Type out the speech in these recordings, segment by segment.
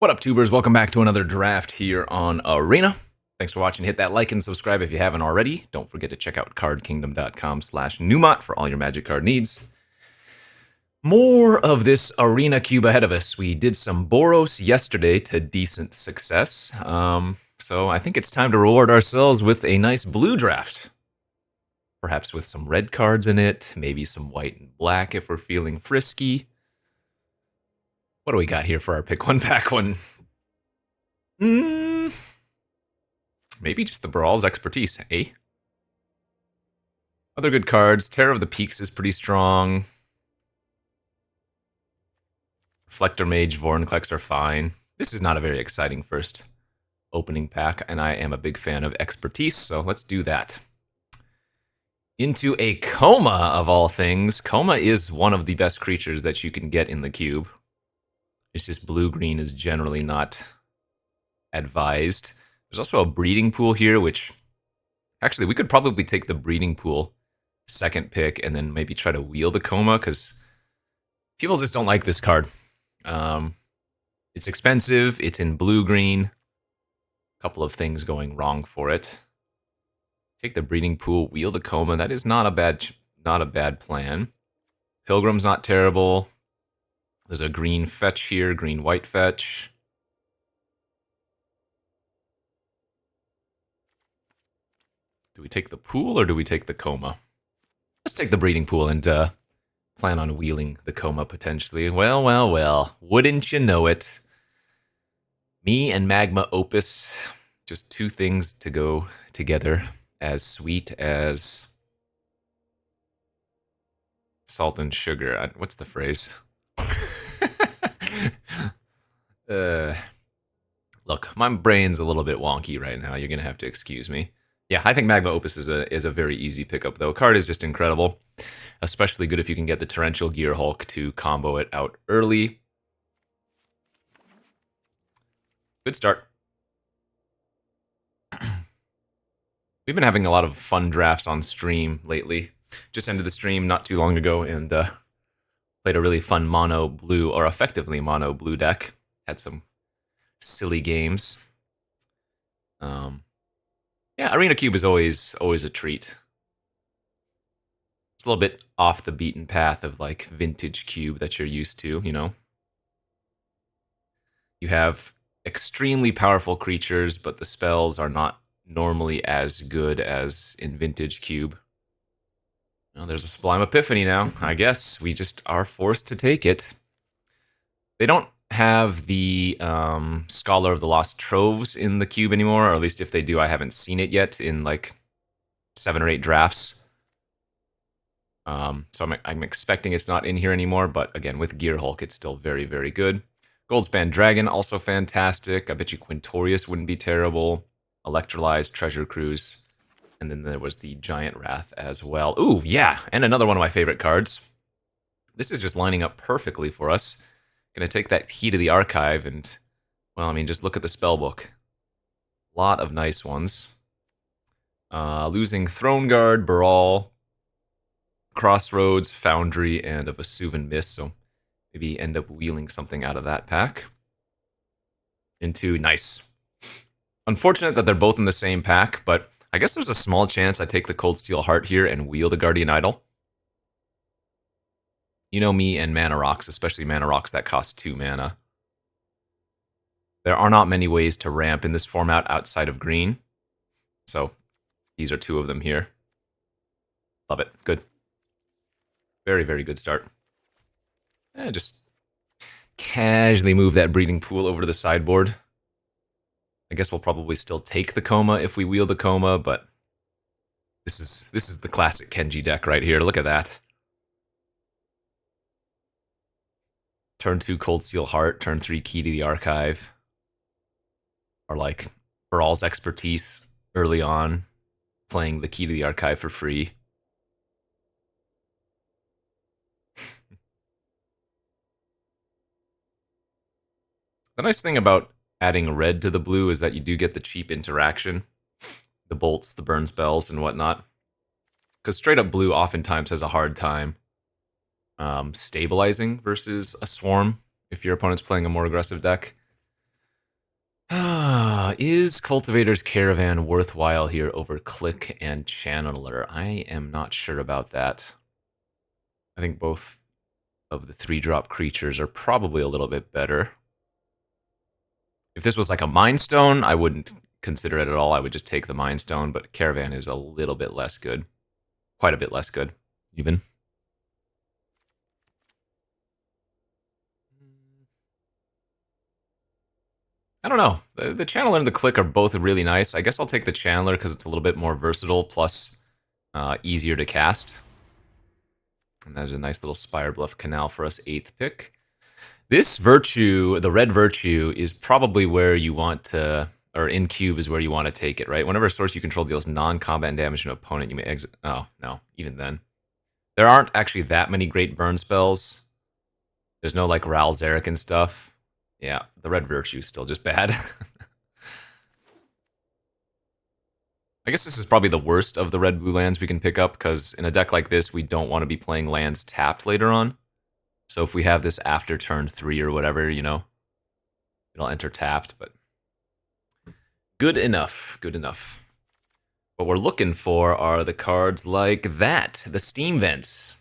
What up, tubers? Welcome back to another draft here on Arena. Thanks for watching. Hit that like and subscribe if you haven't already. Don't forget to check out cardkingdom.com/Numot for all your Magic card needs. More of this Arena cube ahead of us. We did some Boros yesterday to decent success. So I think it's time to reward ourselves with a nice blue draft. Perhaps with some red cards in it, maybe some white and black if we're feeling frisky. What do we got here for our pick one, pack one? Maybe just the Brawl's Expertise, eh? Other good cards. Terror of the Peaks is pretty strong. Reflector Mage, Vorinclex are fine. This is not a very exciting first opening pack, and I am a big fan of Expertise, so let's do that. Into a Coma, of all things. Coma is one of the best creatures that you can get in the cube. It's just blue-green is generally not advised. There's also a breeding pool here, which actually we could probably take the breeding pool second pick and then maybe try to wheel the Coma because people just don't like this card. It's expensive. It's in blue-green. A couple of things going wrong for it. Take the breeding pool, wheel the Coma. That is not a bad plan. Pilgrim's not terrible. There's a green fetch here, green-white fetch. Do we take the pool or do we take the Coma? Let's take the breeding pool and plan on wheeling the Coma potentially. Well. Wouldn't you know it? Me and Magma Opus, just two things to go together. As sweet as salt and sugar. What's the phrase? Look, my brain's a little bit wonky right now. You're gonna have to excuse me. Yeah, I think Magma Opus is a very easy pickup, though. Card is just incredible. Especially good if you can get the Torrential Gear Hulk to combo it out early. Good start. We've been having a lot of fun drafts on stream lately. Just ended the stream not too long ago and played a really fun mono blue, or effectively mono blue deck. Had some silly games. Yeah, Arena Cube is always a treat. It's a little bit off the beaten path of like vintage cube that you're used to, you know. You have extremely powerful creatures, but the spells are not normally as good as in vintage cube. Well, there's a Sublime Epiphany now. I guess we just are forced to take it. They don't have the Scholar of the Lost Troves in the cube anymore, or at least if they do, I haven't seen it yet in like 7 or 8 drafts. So I'm expecting it's not in here anymore, but again, with Gear Hulk, it's still very, very good. Goldspan Dragon, also fantastic. I bet you Quintorius wouldn't be terrible. Electrolyze, Treasure Cruise. And then there was the Giant Wrath as well. Ooh, yeah, and another one of my favorite cards. This is just lining up perfectly for us. Gonna take that key to the archive and, well, I mean, just look at the spellbook. A lot of nice ones. Losing Throne Guard, Baral, Crossroads, Foundry, and a Vesuvan Mist, so maybe end up wheeling something out of that pack. Into nice. Unfortunate that they're both in the same pack, but I guess there's a small chance I take the Cold Steel Heart here and wheel the Guardian Idol. You know me and Mana Rocks, especially Mana Rocks that cost 2 mana. There are not many ways to ramp in this format outside of green. So, these are 2 of them here. Love it. Good. Very, very good start. And just casually move that breeding pool over to the sideboard. I guess we'll probably still take the Coma if we wheel the Coma, but this is the classic Kenji deck right here. Look at that. Turn 2 Cold Steel Heart, turn 3 Key to the Archive. Or like Brawl's Expertise early on, playing the Key to the Archive for free. The nice thing about adding red to the blue is that you do get the cheap interaction. The bolts, the burn spells, and whatnot. Because straight up blue oftentimes has a hard time stabilizing versus a swarm if your opponent's playing a more aggressive deck. Is Cultivator's Caravan worthwhile here over Click and Channeler? I am not sure about that. I think both of the 3-drop creatures are probably a little bit better. If this was like a Mind Stone, I wouldn't consider it at all. I would just take the Mind Stone, but Caravan is a little bit less good. Quite a bit less good, even. I don't know. The Channeler and the Click are both really nice. I guess I'll take the Channeler because it's a little bit more versatile, plus easier to cast. And that is a nice little Spire Bluff Canal for us, 8th pick. This Virtue, the red Virtue, is probably where you want to, or in cube is where you want to take it, right? Whenever a source you control deals non-combat damage to an opponent, you may exit. Oh, no, even then. There aren't actually that many great burn spells. There's no, like, Ral Zarek and stuff. Yeah, the red Virtue is still just bad. I guess this is probably the worst of the red-blue lands we can pick up, because in a deck like this, we don't want to be playing lands tapped later on. So if we have this after turn 3 or whatever, you know, it'll enter tapped, but good enough, good enough. What we're looking for are the cards like that, the Steam Vents.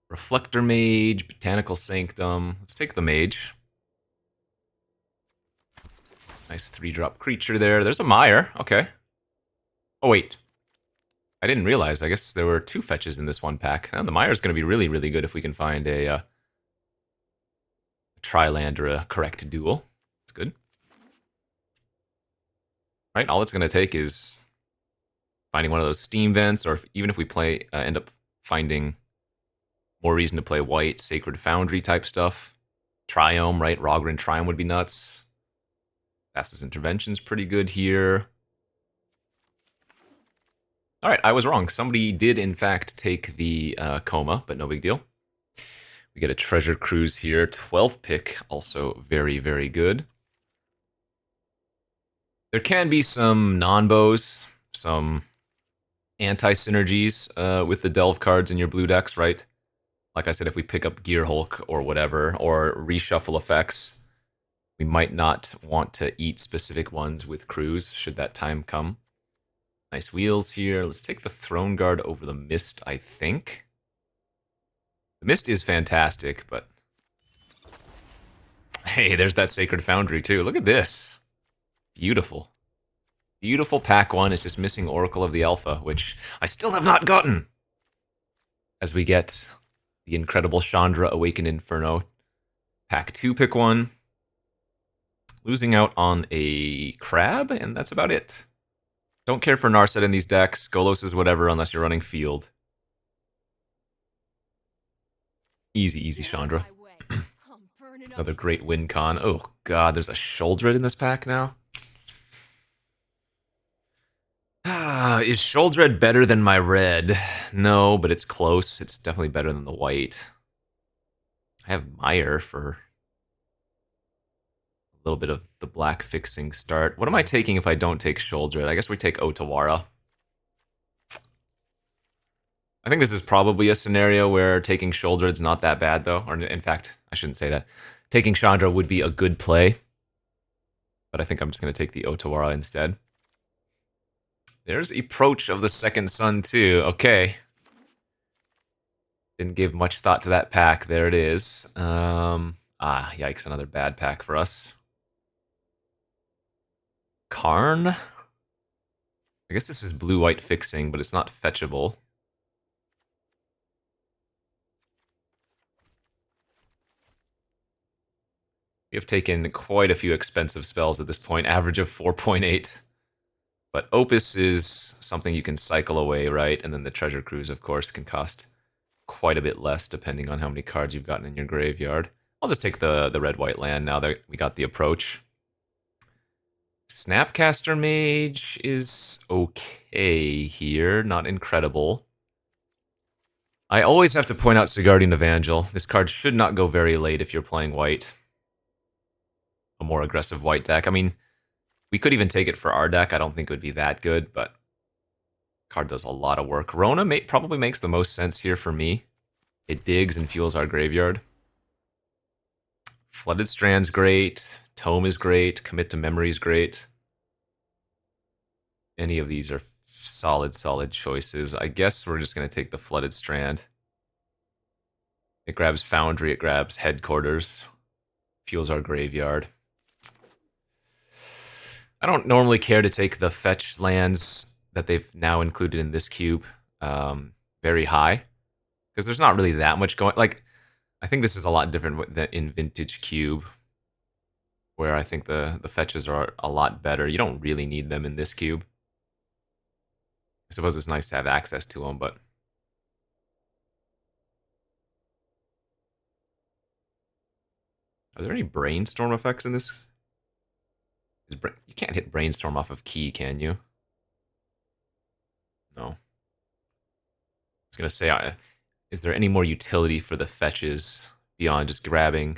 Reflector Mage, Botanical Sanctum. Let's take the Mage. Nice 3-drop creature there. There's a Mire, okay. Oh wait, I didn't realize. I guess there were 2 fetches in this one pack. The Mire's going to be really, really good if we can find a tri-land or a correct duel. It's good. Right, all it's going to take is finding one of those Steam Vents, or even if we play, end up finding more reason to play white, Sacred Foundry type stuff. Triome, right? Rogran Triome would be nuts. Fastest Intervention's pretty good here. Alright, I was wrong. Somebody did, in fact, take the Coma, but no big deal. We get a Treasure Cruise here. 12th pick, also very, very good. There can be some non-bows, some anti-synergies with the Delve cards in your blue decks, right? Like I said, if we pick up Gear Hulk or whatever, or reshuffle effects, we might not want to eat specific ones with Cruise, should that time come. Nice wheels here. Let's take the Throne Guard over the Mist, I think. The Mist is fantastic, but... Hey, there's that Sacred Foundry, too. Look at this. Beautiful. Beautiful pack 1. It's just missing Oracle of the Alpha, which I still have not gotten. As we get the incredible Chandra Awakened Inferno. Pack 2, pick 1. Losing out on a Crab, and that's about it. Don't care for Narset in these decks. Golos is whatever unless you're running Field. Easy, easy, Chandra. Another great win con. Oh god, there's a Sholdred in this pack now? Is Sholdred better than my red? No, but it's close. It's definitely better than the white. I have Mire for a little bit of the black fixing start. What am I taking if I don't take Sholdred? I guess we take Otawara. I think this is probably a scenario where taking Sholdred's not that bad, though. Or in fact, I shouldn't say that. Taking Chandra would be a good play. But I think I'm just going to take the Otawara instead. There's Approach of the Second Sun, too. Okay. Didn't give much thought to that pack. There it is. Yikes, another bad pack for us. Karn? I guess this is blue-white fixing, but it's not fetchable. We have taken quite a few expensive spells at this point, average of 4.8. But Opus is something you can cycle away, right? And then the Treasure Cruise, of course, can cost quite a bit less depending on how many cards you've gotten in your graveyard. I'll just take the red-white land now that we got the Approach. Snapcaster Mage is okay here, not incredible. I always have to point out Sigardian Evangel. This card should not go very late if you're playing white. A more aggressive white deck. I mean, we could even take it for our deck. I don't think it would be that good, but card does a lot of work. Rona probably makes the most sense here for me. It digs and fuels our graveyard. Flooded Strand's great. Tome is great. Commit to Memory is great. Any of these are solid choices. I guess we're just going to take the Flooded Strand. It grabs Foundry, it grabs Headquarters, fuels our graveyard. I don't normally care to take the fetch lands that they've now included in this cube very high, because there's not really that much going. Like, I think this is a lot different than in Vintage Cube, where I think the fetches are a lot better. You don't really need them in this cube. I suppose it's nice to have access to them, but are there any Brainstorm effects in this? You can't hit Brainstorm off of key, can you? No. I was going to say, is there any more utility for the fetches beyond just grabbing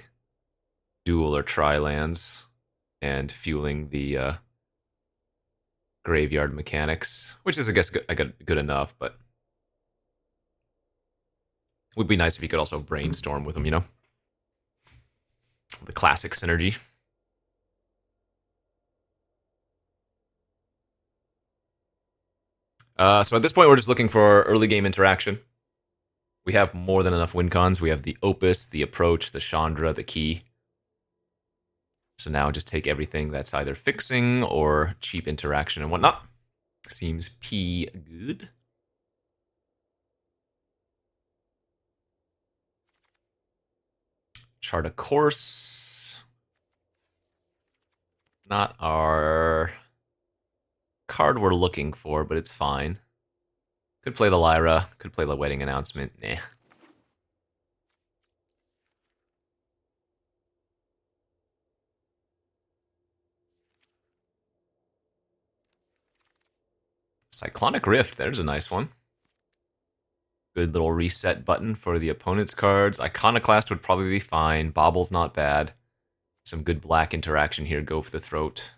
dual or tri lands and fueling the graveyard mechanics? Which is, I guess, good enough, but it would be nice if you could also Brainstorm with them, you know? The classic synergy. So at this point, we're just looking for early game interaction. We have more than enough win cons. We have the Opus, the Approach, the Chandra, the Key. So now just take everything that's either fixing or cheap interaction and whatnot. Seems P good. Chart a course. Not our card we're looking for, but it's fine. Could play the Lyra, could play the Wedding Announcement. Nah. Cyclonic Rift, there's a nice one. Good little reset button for the opponent's cards. Iconoclast would probably be fine. Bobble's not bad. Some good black interaction here. Go for the Throat.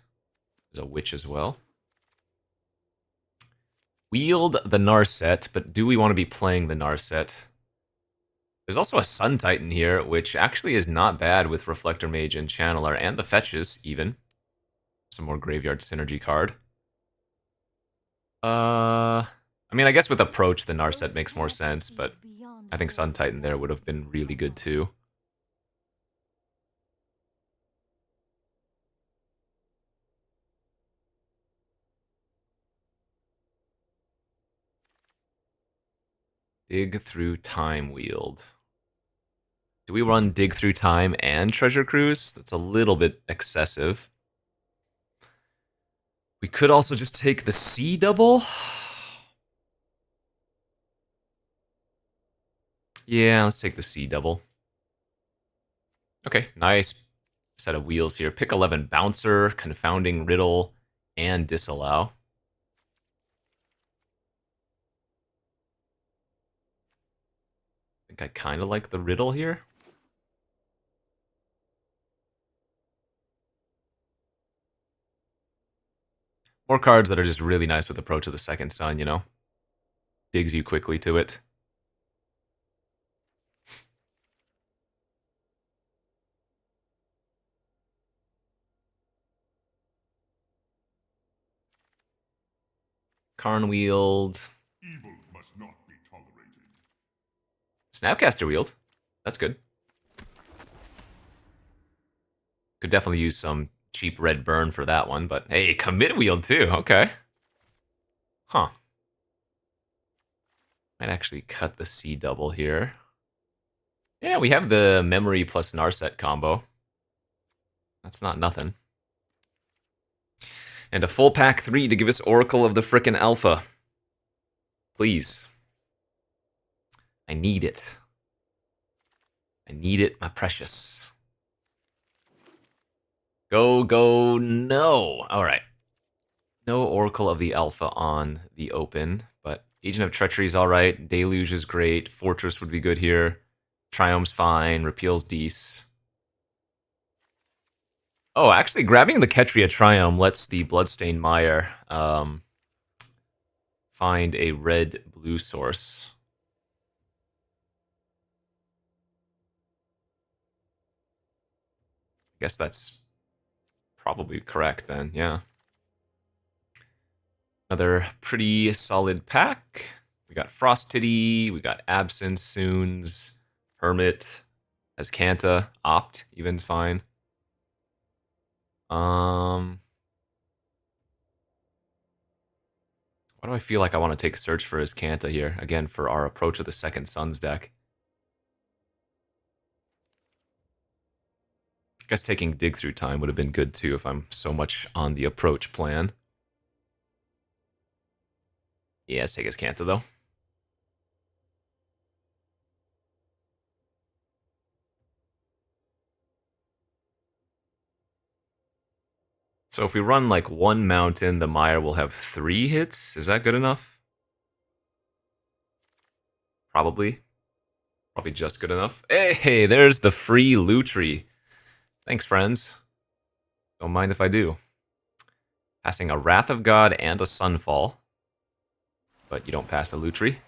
There's a Witch as well. Wield the Narset, but do we want to be playing the Narset? There's also a Sun Titan here, which actually is not bad with Reflector Mage and Channeler, and the fetches, even. Some more Graveyard Synergy card. I mean, I guess with Approach, the Narset makes more sense, but I think Sun Titan there would have been really good too. Dig Through Time Wield. Do we run Dig Through Time and Treasure Cruise? That's a little bit excessive. We could also just take the C double. Yeah, let's take the C double. Okay, nice set of wheels here. Pick 11 Bouncer, Confounding Riddle, and Disallow. I think I kind of like the Riddle here. More cards that are just really nice with Approach of the Second Sun, you know? Digs you quickly to it. Karn Wield. Evil must not be tolerated. Snapcaster Wield. That's good. Could definitely use some cheap red burn for that one, but hey, Commit Wield too, okay. Huh. Might actually cut the C double here. Yeah, we have the Memory plus Narset combo. That's not nothing. And a full pack 3 to give us Oracle of the frickin' Alpha. Please. I need it. I need it, my precious. Go, go, no. All right. No Oracle of the Alpha on the open, but Agent of Treachery is all right. Deluge is great. Fortress would be good here. Triumph's fine. Repeals Dees. Oh, actually, grabbing the Ketria Triumph lets the Bloodstained Mire find a red-blue source. Guess that's probably correct then, yeah. Another pretty solid pack. We got Frost Titty, we got Absence, Soons, Hermit, Azcanta, Opt, even's fine. Why do I feel like I want to take Search for Azcanta here, again, for our Approach of the Second Suns deck? I guess taking Dig Through Time would have been good too if I'm so much on the Approach plan. Yeah, let's take Azcanta though. So if we run like one mountain, the Mire will have 3 hits. Is that good enough? Probably. Probably just good enough. Hey, there's the free Lutri. Thanks, friends. Don't mind if I do. Passing a Wrath of God and a Sunfall. But you don't pass a Lutri.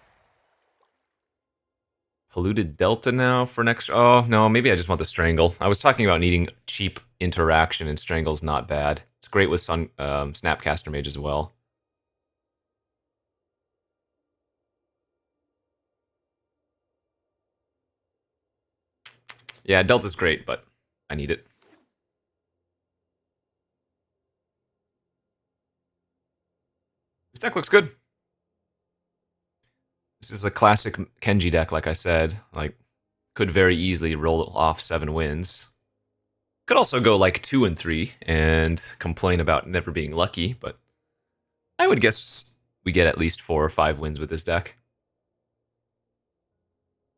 Polluted Delta now for next... Oh, no, maybe I just want the Strangle. I was talking about needing cheap interaction, and Strangle's not bad. It's great with Snapcaster Mage as well. Yeah, Delta's great, but I need it. This deck looks good. This is a classic Kenji deck, like I said. Like, could very easily roll off 7 wins. Could also go like 2 and 3 and complain about never being lucky, but I would guess we get at least 4 or 5 wins with this deck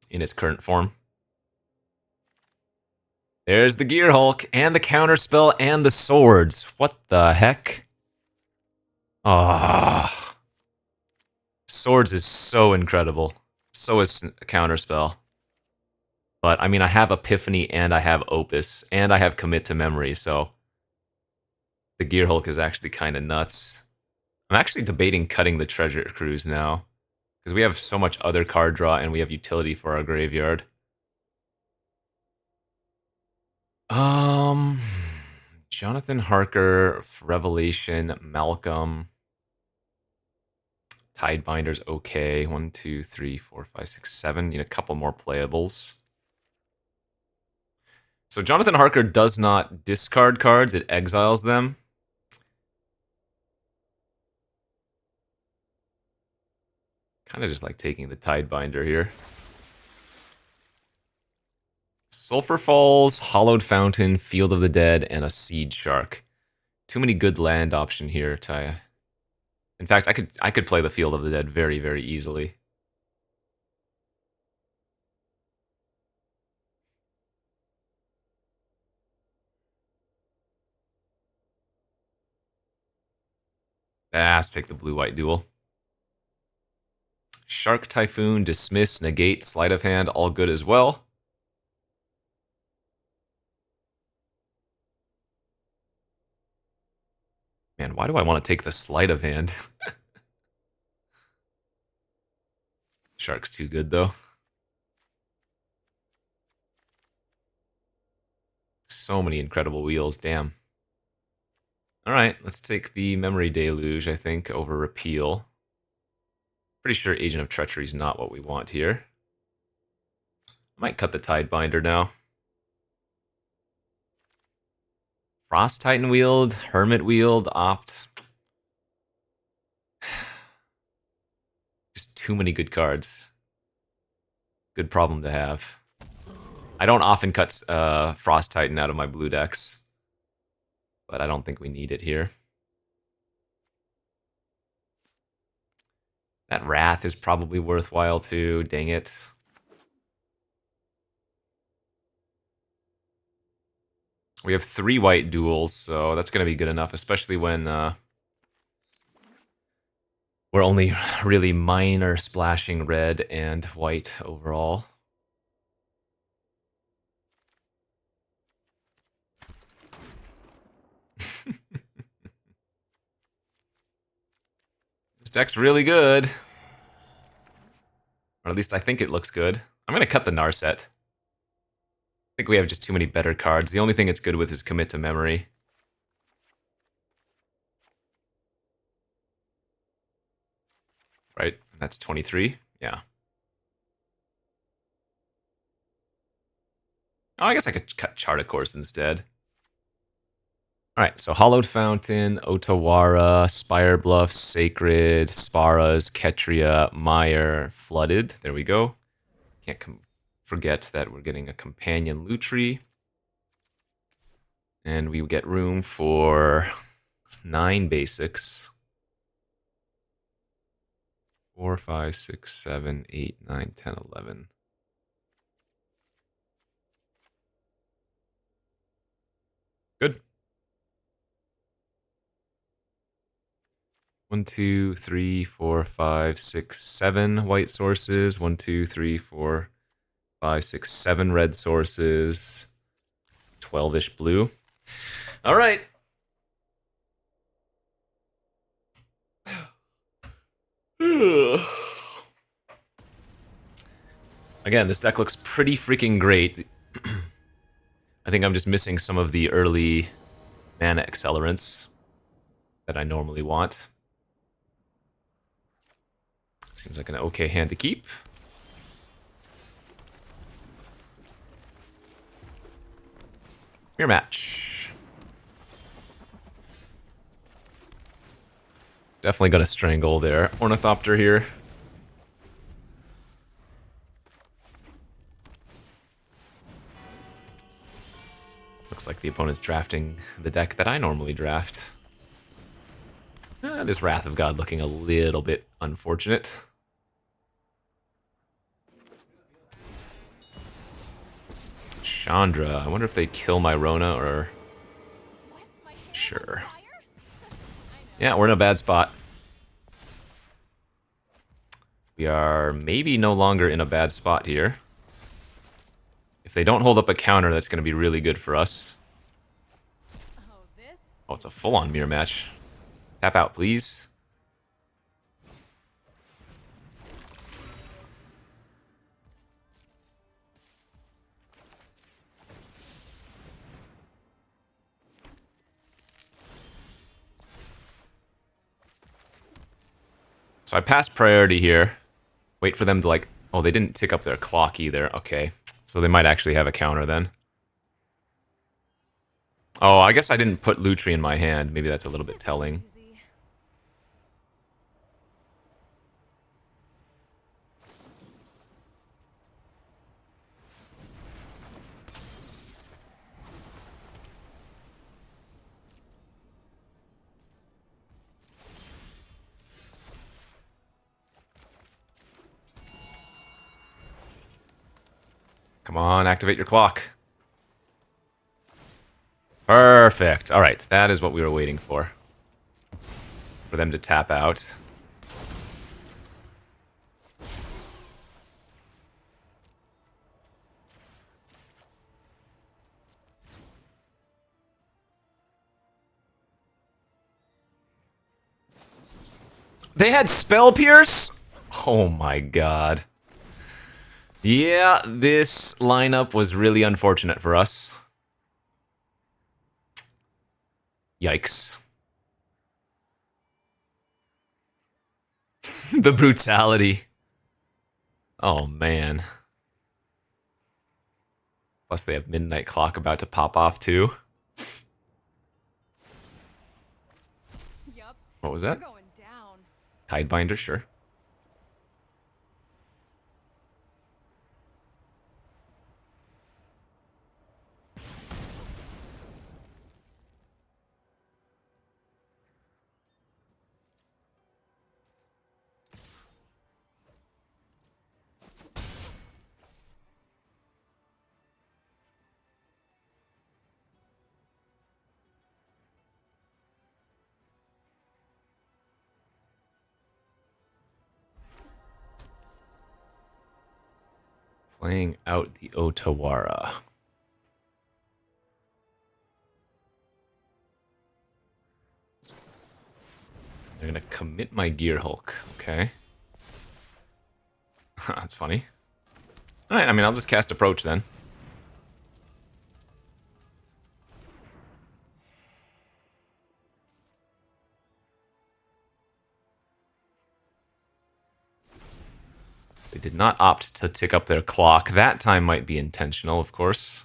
in its current form. There's the Gear Hulk, and the Counterspell, and the Swords. What the heck? Ah, Swords is so incredible. So is Counterspell. But, I mean, I have Epiphany, and I have Opus, and I have Commit to Memory, so the Gear Hulk is actually kind of nuts. I'm actually debating cutting the Treasure Cruise now, because we have so much other card draw, and we have utility for our graveyard. Jonathan Harker, Revelation, Malcolm, Tidebinder's okay. 1, 2, 3, 4, 5, 6, 7. Need a couple more playables. So Jonathan Harker does not discard cards, it exiles them. Kind of just like taking the Tidebinder here. Sulphur Falls, Hollowed Fountain, Field of the Dead, and a Seed Shark. Too many good land option here, Taya. In fact, I could play the Field of the Dead very, very easily. Let's take the blue-white duel. Shark Typhoon, Dismiss, Negate, Sleight of Hand, all good as well. Man, why do I want to take the Sleight of Hand? Shark's too good, though. So many incredible wheels, damn. Alright, let's take the Memory Deluge, I think, over Repeal. Pretty sure Agent of Treachery is not what we want here. I might cut the Tidebinder now. Frost Titan Wield, Hermit Wield, Opt. Just too many good cards. Good problem to have. I don't often cut Frost Titan out of my blue decks, but I don't think we need it here. That Wrath is probably worthwhile too, dang it. We have 3 white duels, so that's going to be good enough, especially when we're only really minor splashing red and white overall. This deck's really good. Or at least I think it looks good. I'm going to cut the Narset. think we have just too many better cards. The only thing it's good with is Commit to Memory. Right? That's 23. Yeah. Oh, I guess I could cut Chart a Course instead. Alright, so Hollowed Fountain, Otawara, Spire Bluffs, Sacred, Sparas, Ketria, Mire, Flooded. There we go. Can't forget that we're getting a Companion Lutri. And we get room for 9 basics. 4, 5, 6, 7, 8, 9, 10, 11. Good. 1, 2, 3, 4, 5, 6, 7 white sources. 1, 2, 3, 4, 5, 6, 7 red sources. 12-ish blue. All right. Again, this deck looks pretty freaking great. I think I'm just missing some of the early mana accelerants that I normally want. Seems like an okay hand to keep. Mirror match. Definitely gonna strangle their Ornithopter here. Looks like the opponent's drafting the deck that I normally draft. This Wrath of God looking a little bit unfortunate. Chandra. I wonder if they kill my Rona or... Sure. Yeah, we're in a bad spot. We are maybe no longer in a bad spot here. If they don't hold up a counter, that's going to be really good for us. Oh, it's a full-on mirror match. Tap out, please. So I pass priority here. Wait for them to like... Oh, they didn't tick up their clock either. Okay. So they might actually have a counter then. Oh, I guess I didn't put Lutri in my hand. Maybe that's a little bit telling. Come on, activate your clock. Perfect. All right, that is what we were waiting for. For them to tap out. They had Spell Pierce? Oh my god. Yeah, this lineup was really unfortunate for us. Yikes. The brutality. Oh, man. Plus they have Midnight Clock about to pop off, too. Yep. What was that? Going down. Tidebinder, sure. Playing out the Otawara. They're gonna commit my Gear Hulk. Okay. That's funny. Alright, I mean, I'll just cast Approach then. They did not opt to tick up their clock. That time might be intentional, of course.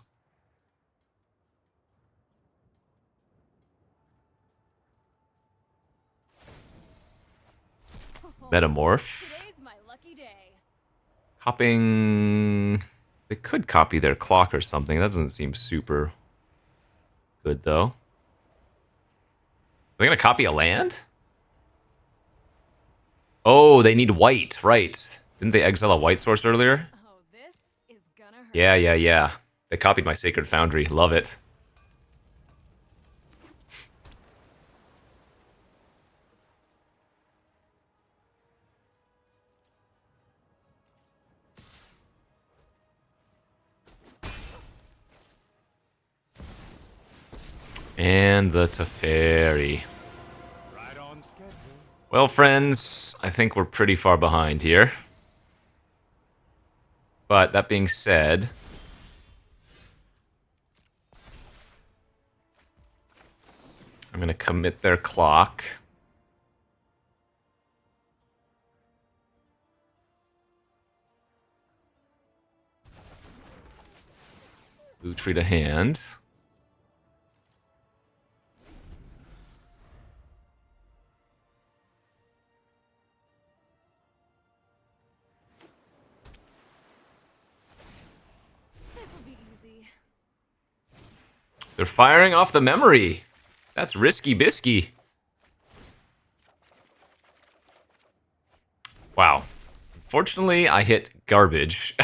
Metamorph. Copying... They could copy their clock or something. That doesn't seem super good, though. Are they going to copy a land? Oh, they need white, right. Didn't they exile a white source earlier? Oh, this is gonna hurt. Yeah. They copied my Sacred Foundry. Love it. And the Teferi. Right on schedule. Well, friends, I think we're pretty far behind here. But that being said, I'm going to commit their clock. Blue tree to hand. This'll be easy. They're firing off the memory. That's risky bisky. Wow. Unfortunately, I hit garbage.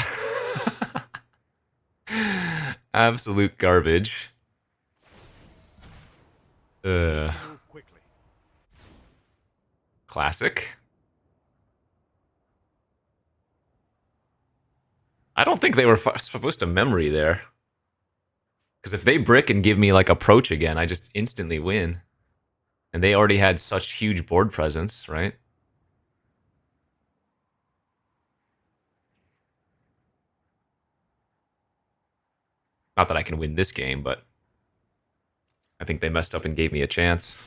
Absolute garbage. Move quickly. Classic. I don't think they were supposed to memory there. Because if they brick and give me, like, approach again, I just instantly win. And they already had such huge board presence, right? Not that I can win this game, but I think they messed up and gave me a chance.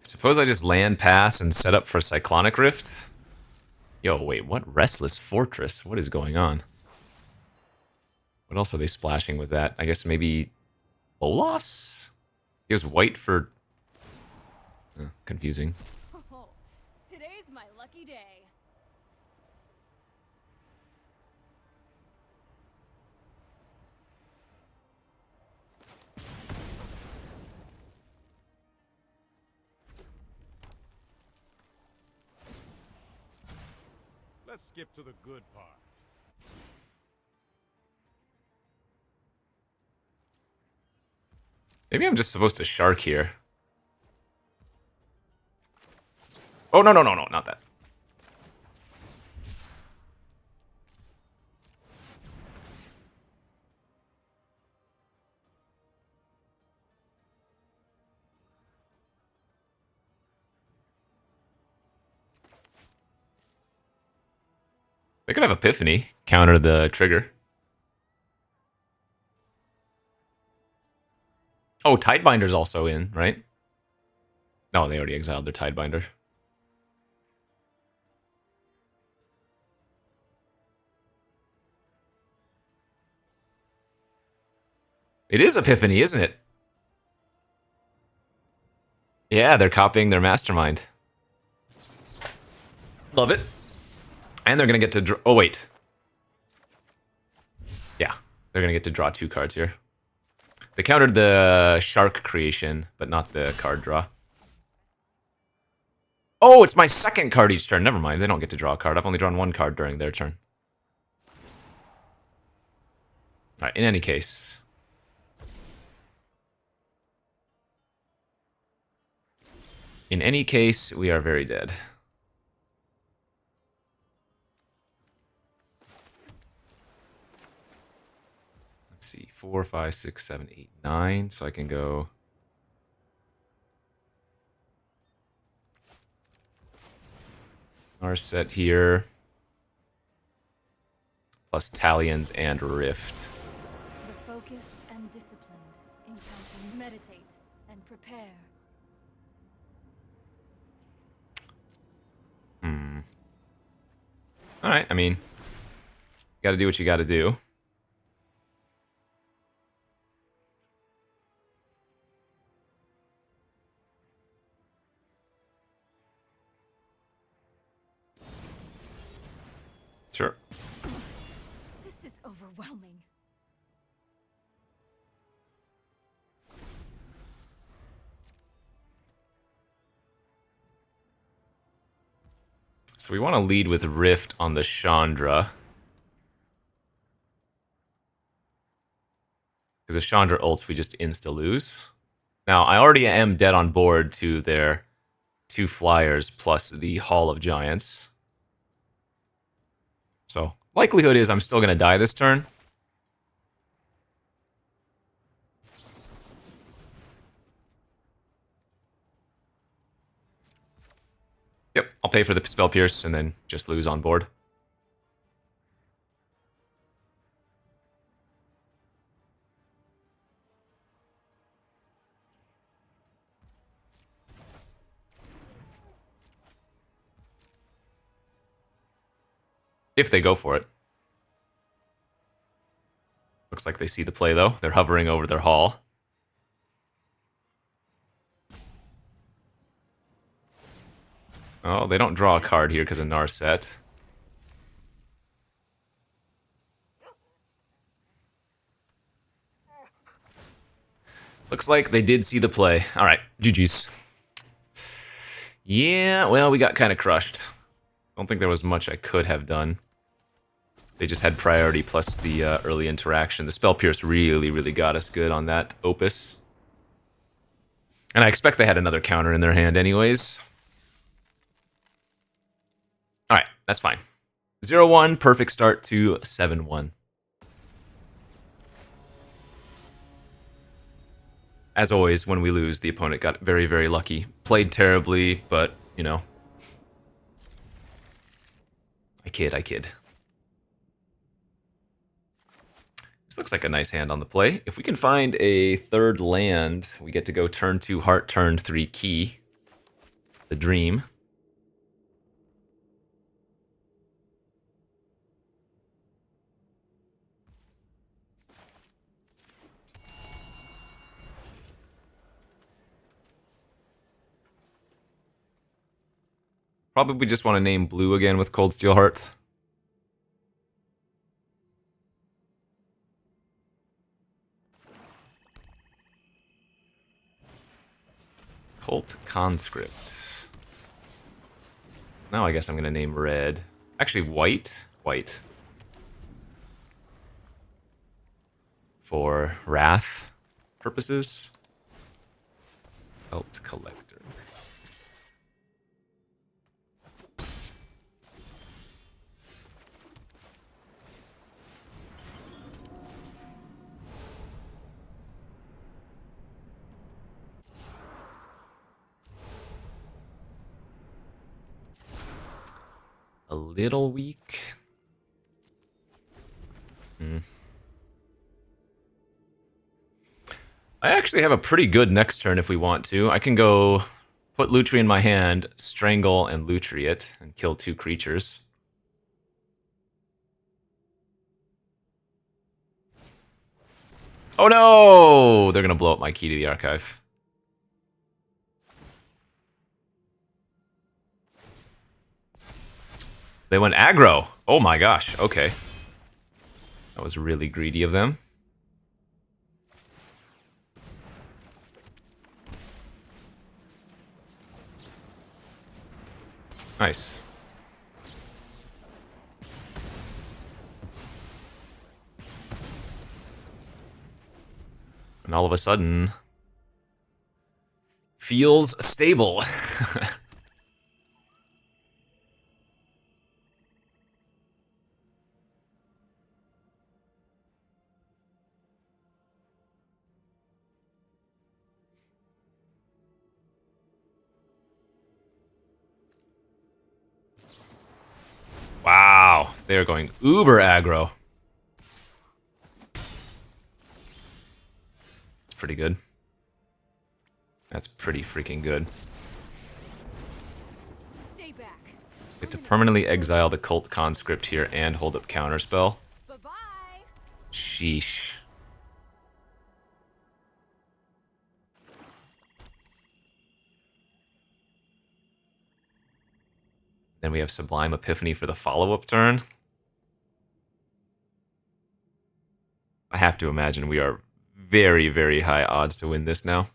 Suppose I just land pass and set up for Cyclonic Rift? Yo, wait, what? Restless Fortress? What is going on? What else are they splashing with that? I guess maybe Bolas? He was white for... confusing. Oh, today's my lucky day. Let's skip to the good part. Maybe I'm just supposed to shark here. Oh, no, not that. They could have Epiphany, counter the trigger. Oh, Tidebinder's also in, right? No, they already exiled their Tidebinder. It is Epiphany, isn't it? Yeah, they're copying their Mastermind. Love it. And they're going to get to draw... Oh, wait. Yeah, they're going to get to draw 2 cards here. They countered the Shark creation, but not the card draw. Oh, it's my second card each turn. Never mind, they don't get to draw a card. I've only drawn 1 card during their turn. Alright, in any case... In any case, we are very dead. Let's see, 4, 5, 6, 7, 8, 9. So I can go. Our set here. Plus Talons and Rift. The focused and disciplined encounter, meditate and prepare. Alright, I mean, gotta do what you gotta do. Sure. This is overwhelming. So we want to lead with Rift on the Chandra. Because if Chandra ults, we just insta-lose. Now, I already am dead on board to their 2 flyers plus the Hall of Giants. So, likelihood is I'm still going to die this turn. Yep, I'll pay for the Spell Pierce and then just lose on board. If they go for it. Looks like they see the play, though. They're hovering over their hall. Oh, they don't draw a card here because of Narset. Looks like they did see the play. Alright, GG's. Yeah, well, we got kind of crushed. Don't think there was much I could have done. They just had priority plus the early interaction. The Spell Pierce really, really got us good on that Opus. And I expect they had another counter in their hand anyways. Alright, that's fine. 0-1, perfect start to 7-1. As always, when we lose, the opponent got very, very lucky. Played terribly, but, you know. I kid. This looks like a nice hand on the play. If we can find a third land, we get to go turn 2 heart, turn 3 key. The dream. Probably just want to name blue again with Cold Steel Heart. Cult Conscript. Now I guess I'm going to name red. Actually, white. White. For Wrath purposes. Cult Collector. A little weak. I actually have a pretty good next turn if we want to. I can go put Lutri in my hand, strangle and Lutri it, and kill 2 creatures. Oh no! They're gonna blow up my key to the archive. They went aggro. Oh my gosh, okay. That was really greedy of them. Nice. And all of a sudden, feels stable. Wow, they're going uber aggro. It's pretty good. That's pretty freaking good. Stay back. Get to permanently exile the Cult Conscript here and hold up Counterspell. Bye-bye. Sheesh. Then we have Sublime Epiphany for the follow-up turn. I have to imagine we are very, very high odds to win this now.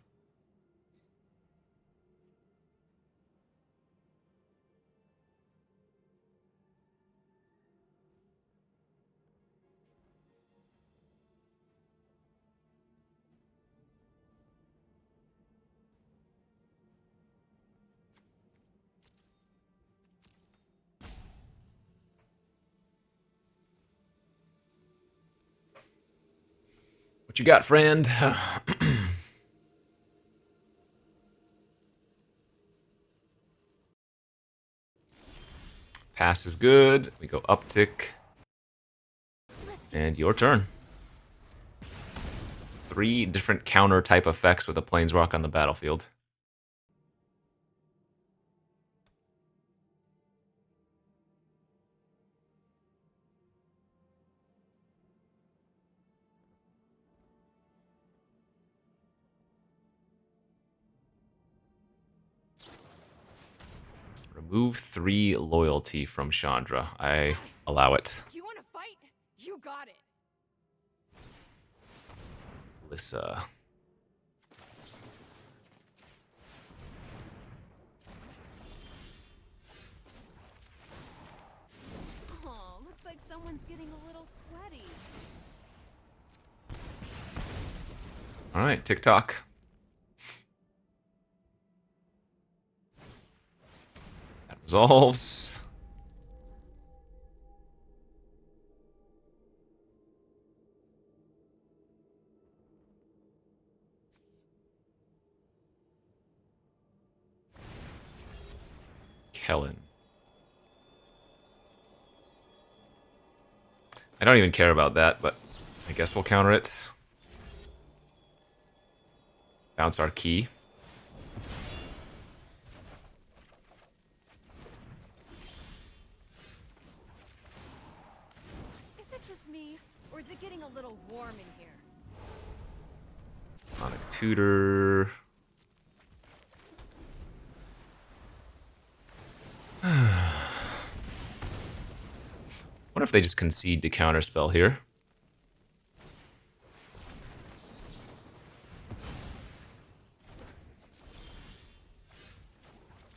What you got, friend? Pass is good. We go uptick. And your turn. 3 different counter type effects with a Planeswalk on the battlefield. Remove 3 loyalty from Chandra. I allow it. You want to fight? You got it. Lissa. Oh, looks like someone's getting a little sweaty. Alright, TikTok. That resolves. Kellen. I don't even care about that, but I guess we'll counter it. Bounce our key. Is it just me, or is it getting a little warm in here? Sonic Tutor. What if they just concede to counterspell here?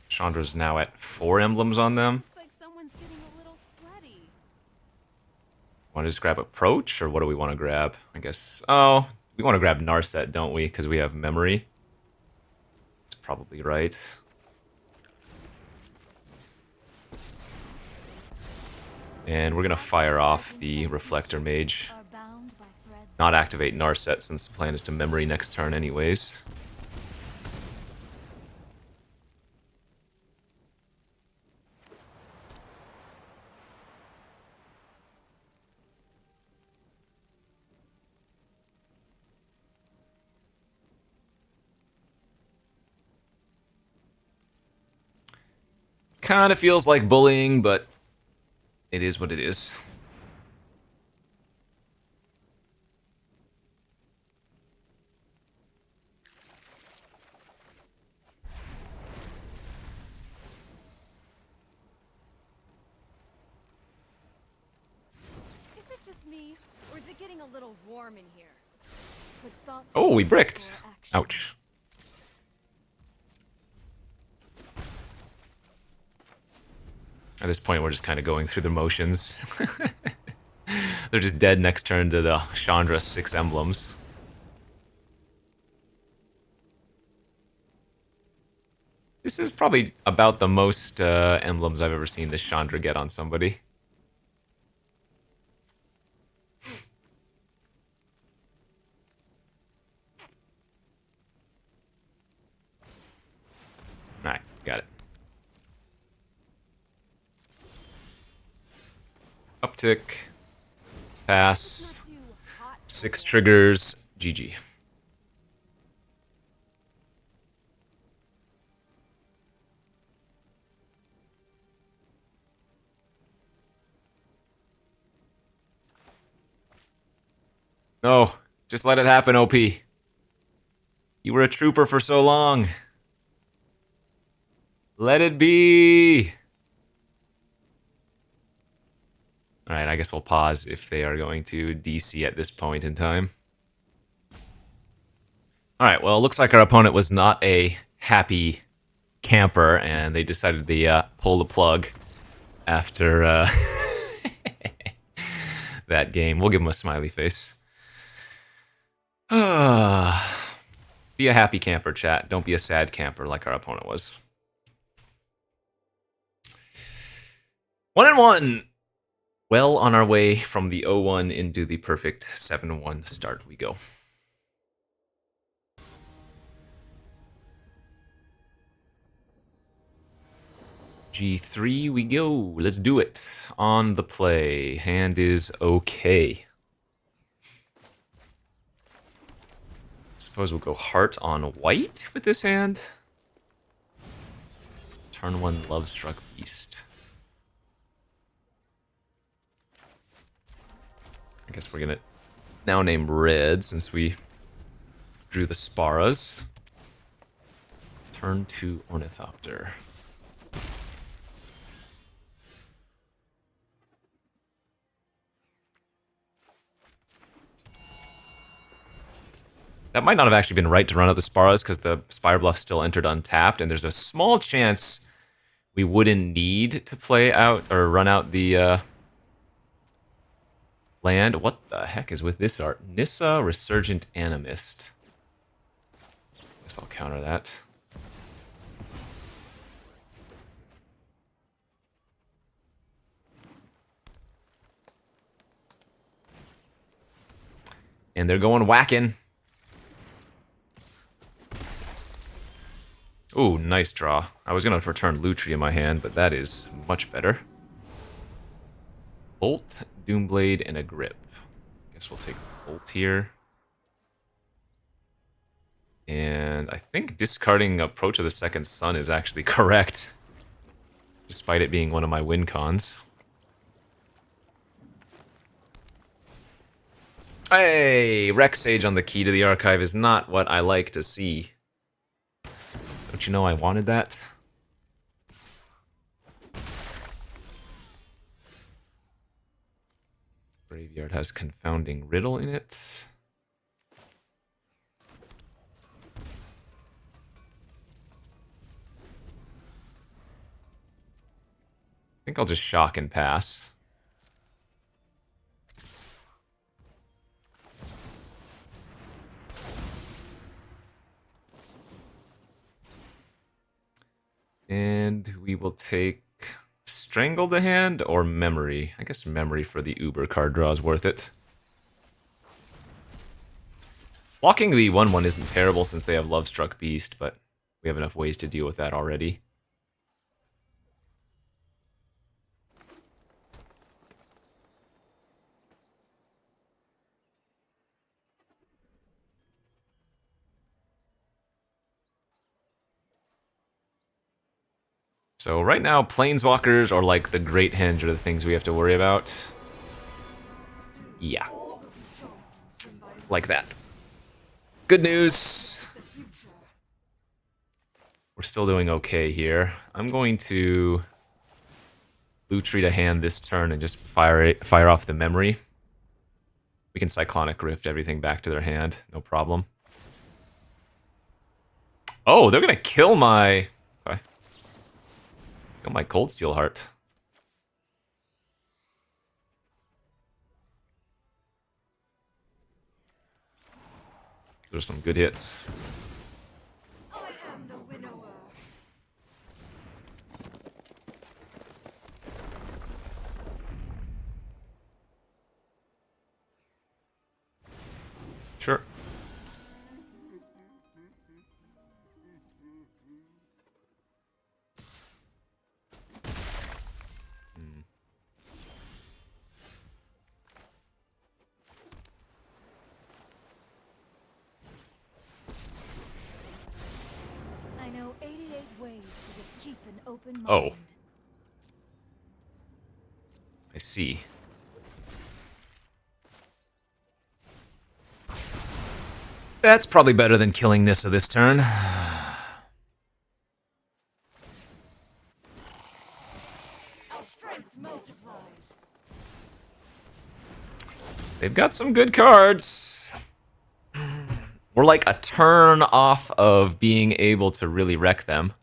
Chandra's now at 4 emblems on them. Looks like someone's getting a little sweaty. Want to just grab Approach, or what do we want to grab? I guess... Oh, we want to grab Narset, don't we? Because we have Memory. That's probably right. And we're going to fire off the Reflector Mage. Are bound by threads. Not activate Narset, since the plan is to Memory next turn anyways. Kind of feels like bullying, but it is what it is. Is it just me, or is it getting a little warm in here? Put thoughtful Oh, we thought bricked. before action. Ouch. At this point, we're just kind of going through the motions. They're just dead next turn to the Chandra 6 emblems. This is probably about the most emblems I've ever seen this Chandra get on somebody. Alright, got it. Uptick. Pass. 6 triggers. GG. No, just let it happen, OP. You were a trooper for so long. Let it be. Alright, I guess we'll pause if they are going to DC at this point in time. Alright, well, it looks like our opponent was not a happy camper, and they decided to pull the plug after that game. We'll give them a smiley face. Be a happy camper, chat. Don't be a sad camper like our opponent was. 1-1! Well on our way from the 0-1 into the perfect 7-1 start we go. G3 we go. Let's do it. On the play. Hand is okay. Suppose we'll go heart on white with this hand. Turn 1 Lovestruck Beast. I guess we're gonna now name red since we drew the Sparas. Turn 2 Ornithopter. That might not have actually been right to run out the Sparas because the Spire Bluff still entered untapped, and there's a small chance we wouldn't need to play out or run out the land. What the heck is with this art? Nissa Resurgent Animist. Guess I'll counter that. And they're going whacking. Ooh, nice draw. I was going to return Lutri in my hand, but that is much better. Bolt, Doomblade, and a Grip. Guess we'll take Bolt here. And I think discarding Approach of the Second Sun is actually correct, despite it being one of my win cons. Hey, Rex Sage on the key to the archive is not what I like to see. Don't you know I wanted that? Graveyard has Confounding Riddle in it. I think I'll just shock and pass. And we will take Strangle the hand or Memory. I guess Memory for the Uber card draw is worth it. Blocking the 1-1 isn't terrible since they have Lovestruck Beast, but we have enough ways to deal with that already. So right now, Planeswalkers or like the Great Henge are the things we have to worry about. Yeah. Like that. Good news. We're still doing okay here. I'm going to Lutri to hand this turn and just fire off the Memory. We can Cyclonic Rift everything back to their hand, no problem. Oh, they're gonna kill my... Okay. Kill my Cold Steel Heart. Those are some good hits. I am the winnower. Sure. I know 88 ways to keep an open mind. Oh. I see. That's probably better than killing Nissa this turn. Our strength multiplies. They've got some good cards. We're like a turn off of being able to really wreck them.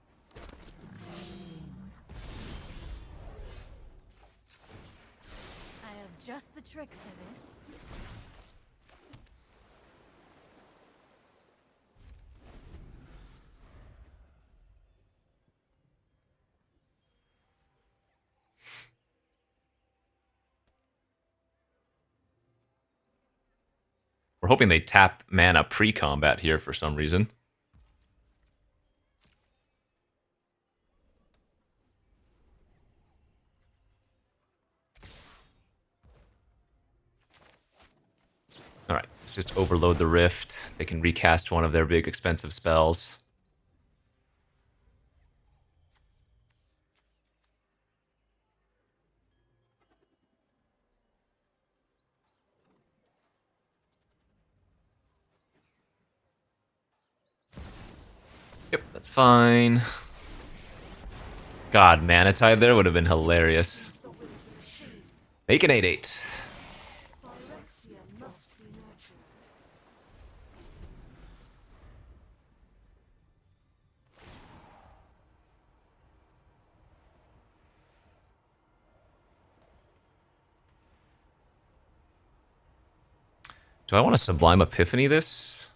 I have just the trick for this. We're hoping they tap mana pre-combat here for some reason. Alright, let's just overload the Rift. They can recast one of their big expensive spells. Yep, that's fine. God, Mana Tide there would have been hilarious. Make an 8/8. Do I want to Sublime Epiphany this?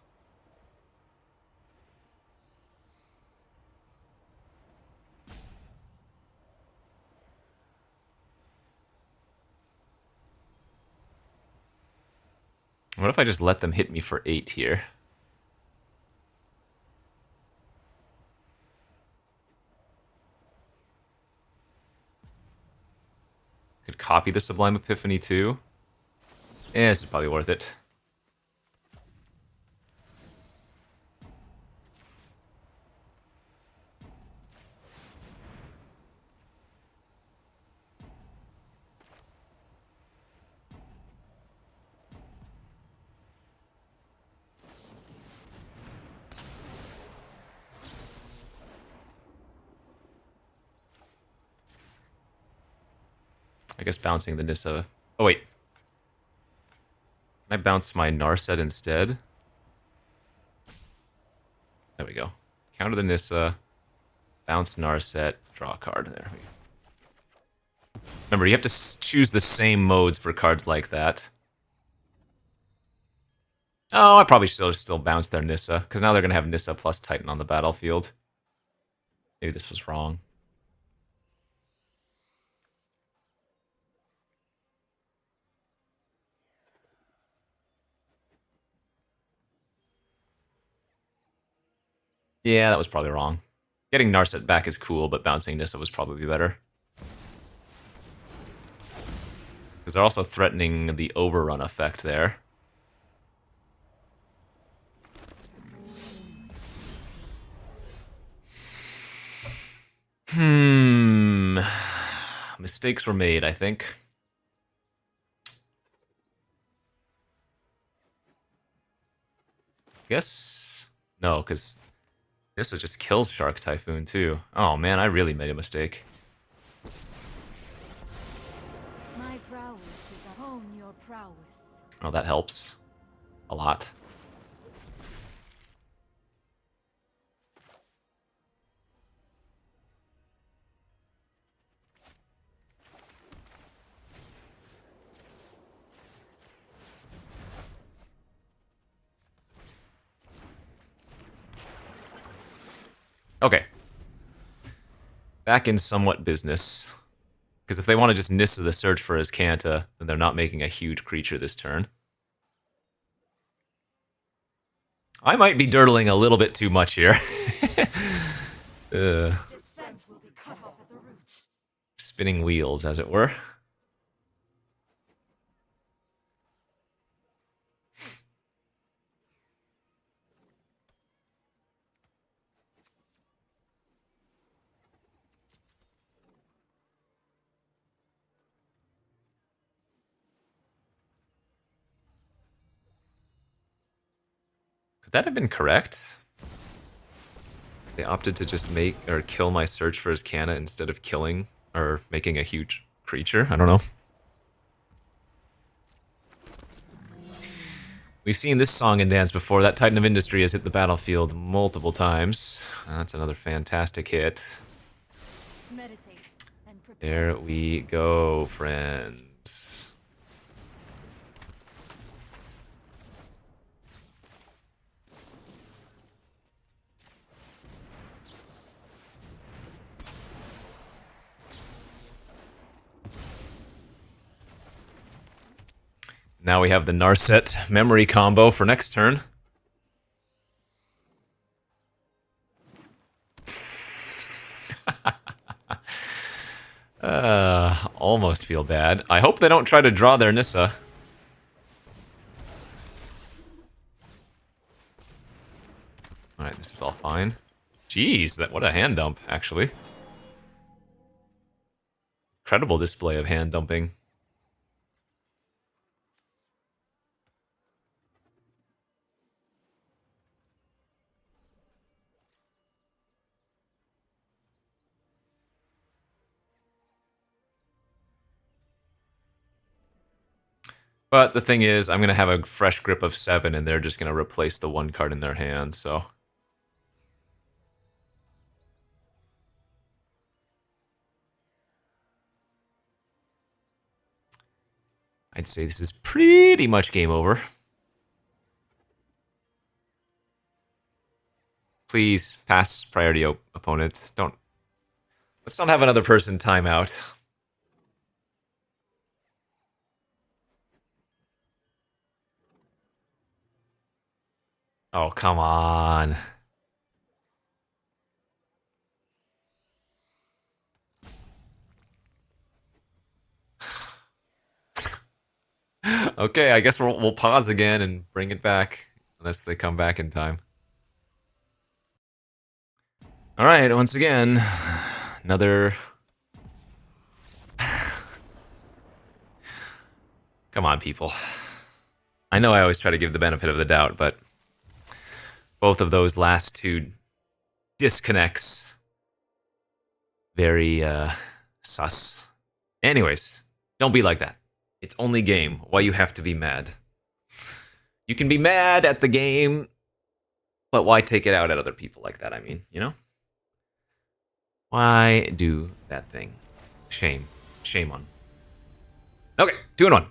What if I just let them hit me for 8 here? Could copy the Sublime Epiphany too. Yeah, this is probably worth it. I guess bouncing the Nissa. Oh, wait. Can I bounce my Narset instead? There we go. Counter the Nissa. Bounce Narset. Draw a card. There we go. Remember, you have to choose the same modes for cards like that. Oh, I probably should still bounce their Nissa, because now they're going to have Nissa plus Titan on the battlefield. Maybe this was wrong. Yeah, that was probably wrong. Getting Narset back is cool, but bouncing Nissa was probably better. Because they're also threatening the overrun effect there. Mistakes were made, I think. Guess... No, because this just kills Shark Typhoon, too. Oh, man, I really made a mistake. My prowess is to hone your prowess. Oh, that helps. A lot. Okay. Back in somewhat business. Because if they want to just Nissa the search for his Kanta, then they're not making a huge creature this turn. I might be dirtling a little bit too much here. Descent will be cut off at the root. Spinning wheels, as it were. Could that have been correct? They opted to just make or kill my search for his Canna instead of killing or making a huge creature. I don't know. We've seen this song and dance before. That Titan of Industry has hit the battlefield multiple times. That's another fantastic hit. Meditate and prepare. There we go, friends. Now we have the Narset memory combo for next turn. Almost feel bad. I hope they don't try to draw their Nissa. Alright, this is all fine. Jeez, what a hand dump, actually. Incredible display of hand dumping. But the thing is, I'm going to have a fresh grip of 7, and they're just going to replace the 1 card in their hand, so... I'd say this is pretty much game over. Please, pass priority opponent. Let's not have another person time out. Oh, come on. Okay, I guess we'll pause again and bring it back, unless they come back in time. Alright, once again, another... Come on, people. I know I always try to give the benefit of the doubt, but both of those last two disconnects, very sus. Anyways, don't be like that. It's only game. Why you have to be mad? You can be mad at the game, but why take it out at other people like that? I mean, you know? Why do that thing? Shame. Shame on. Okay, 2 and 1.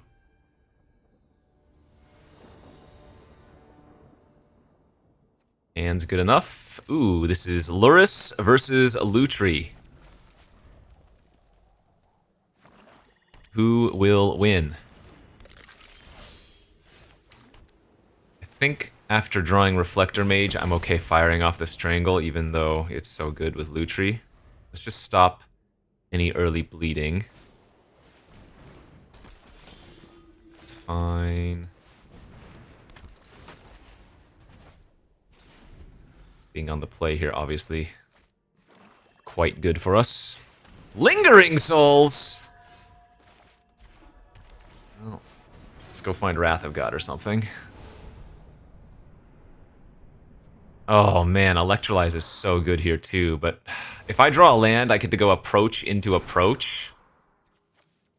And good enough. Ooh, this is Luris versus Lutri. Who will win? I think after drawing Reflector Mage, I'm okay firing off the Strangle, even though it's so good with Lutri. Let's just stop any early bleeding. It's fine. Being on the play here, obviously, quite good for us. Lingering Souls! Well, let's go find Wrath of God or something. Oh man, Electrolyze is so good here too, but if I draw a land, I get to go approach into approach,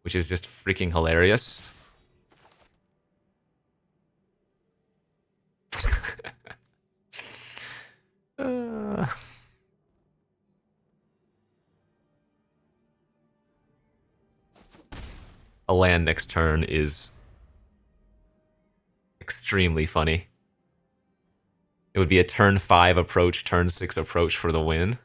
which is just freaking hilarious. A land next turn is extremely funny. It would be a turn 5 approach, turn 6 approach for the win.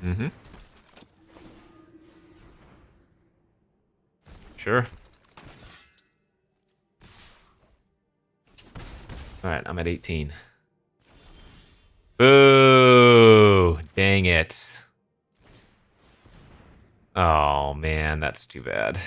Mm-hmm. Sure. Alright, I'm at 18. Boo! Dang it. Oh, man, that's too bad.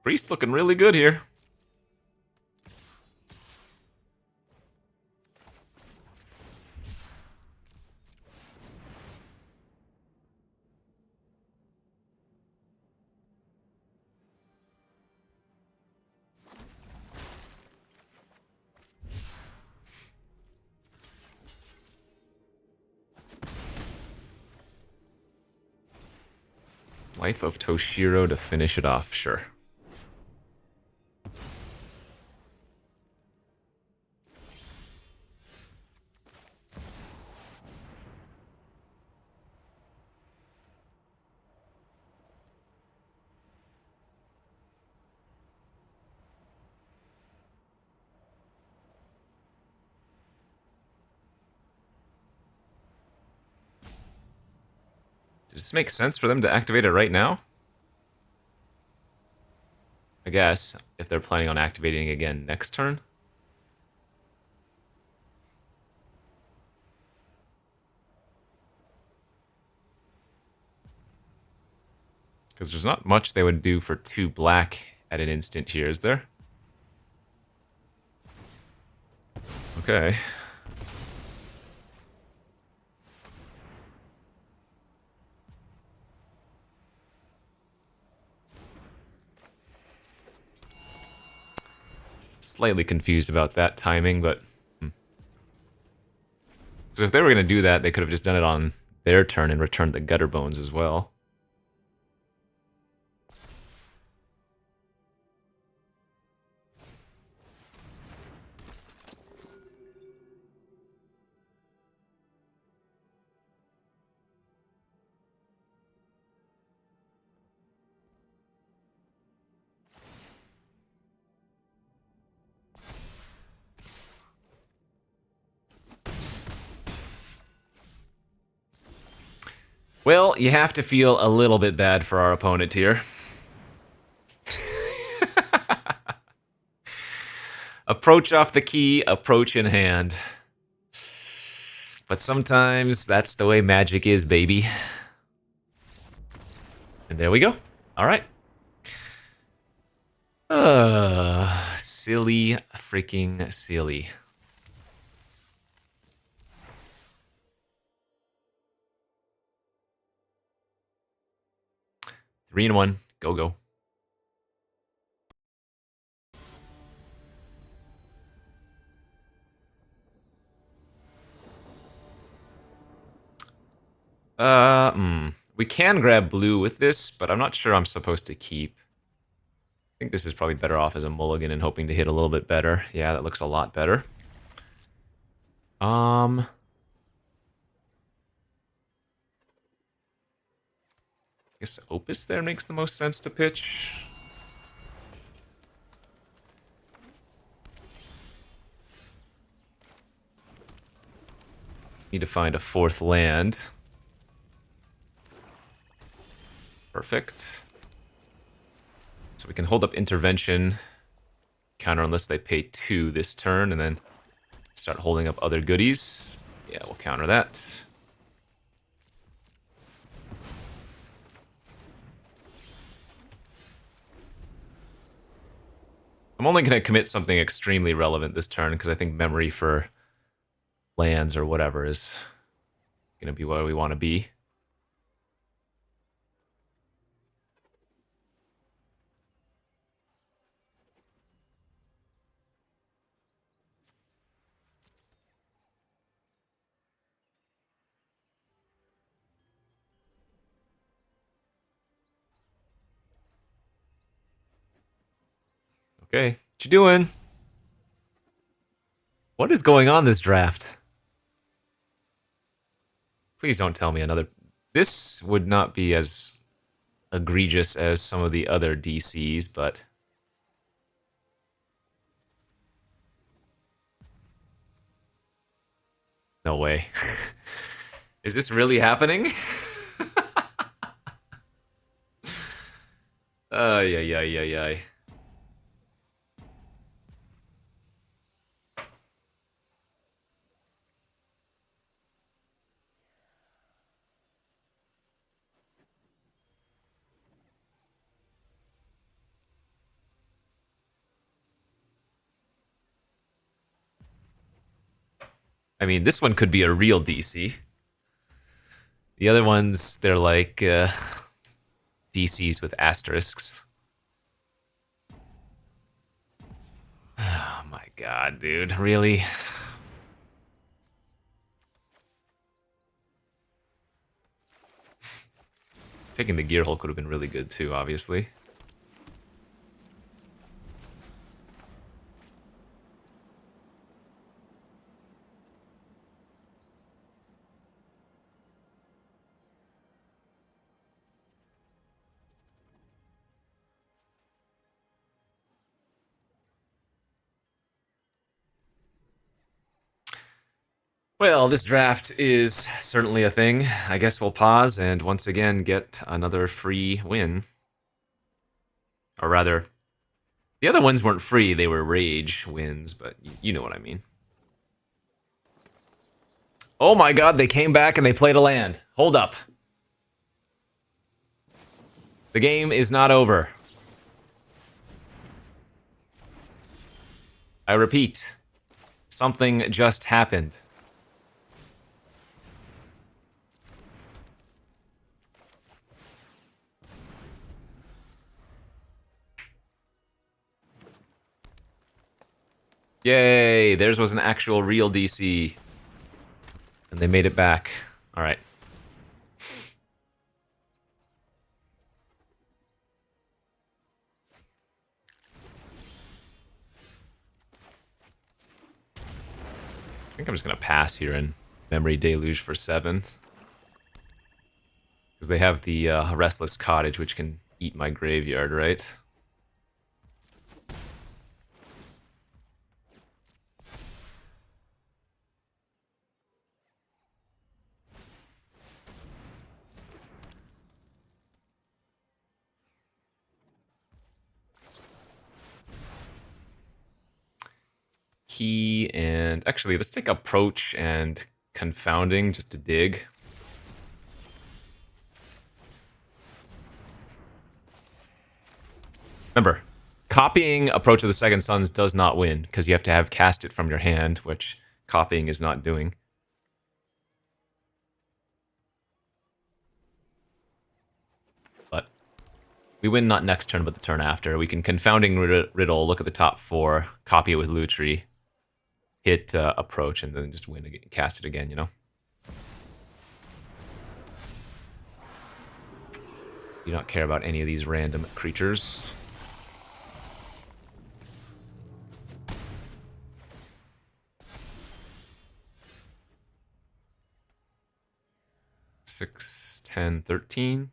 Priest looking really good here. Life of Toshiro to finish it off, sure. Does this make sense for them to activate it right now? I guess, if they're planning on activating again next turn. Because there's not much they would do for 2 black at an instant here, is there? Okay. Slightly confused about that timing, but... Because if they were going to do that, they could have just done it on their turn and returned the Gutter Bones as well. Well, you have to feel a little bit bad for our opponent here. Approach off the key, approach in hand. But sometimes that's the way magic is, baby. And there we go. All right. Silly freaking silly. Three and one. Go, go. We can grab blue with this, but I'm not sure I'm supposed to keep. I think this is probably better off as a mulligan and hoping to hit a little bit better. Yeah, that looks a lot better. I guess Opus there makes the most sense to pitch. Need to find a 4th land. Perfect. So we can hold up intervention, counter unless they pay 2 this turn, and then start holding up other goodies. Yeah, we'll counter that. I'm only going to commit something extremely relevant this turn because I think memory for lands or whatever is going to be where we want to be. Okay, what you doing? What is going on this draft? Please don't tell me another This would not be as egregious as some of the other DCs, but no way. Is this really happening? Ay, ay, ay, ay, ay. I mean, this one could be a real DC. The other ones, they're like DCs with asterisks. Oh my god, dude. Really? Taking the gear hole could have been really good too, obviously. Well, this draft is certainly a thing. I guess we'll pause and once again get another free win. Or rather, the other ones weren't free, they were rage wins, but you know what I mean. Oh my god, they came back and they played a land. Hold up. The game is not over. I repeat, something just happened. Yay, theirs was an actual real DC. And they made it back. Alright. I think I'm just gonna pass here and Memory Deluge for 7. Because they have the Restless Cottage, which can eat my graveyard, right? Key and actually let's take Approach and Confounding just to dig. Remember, copying Approach of the Second Sons does not win because you have to have cast it from your hand, which copying is not doing. But we win not next turn, but the turn after. We can Confounding Riddle, look at the top 4, copy it with Lutri, hit Approach, and then just win again, cast it again, you know? Do not care about any of these random creatures. Six, 10, 13.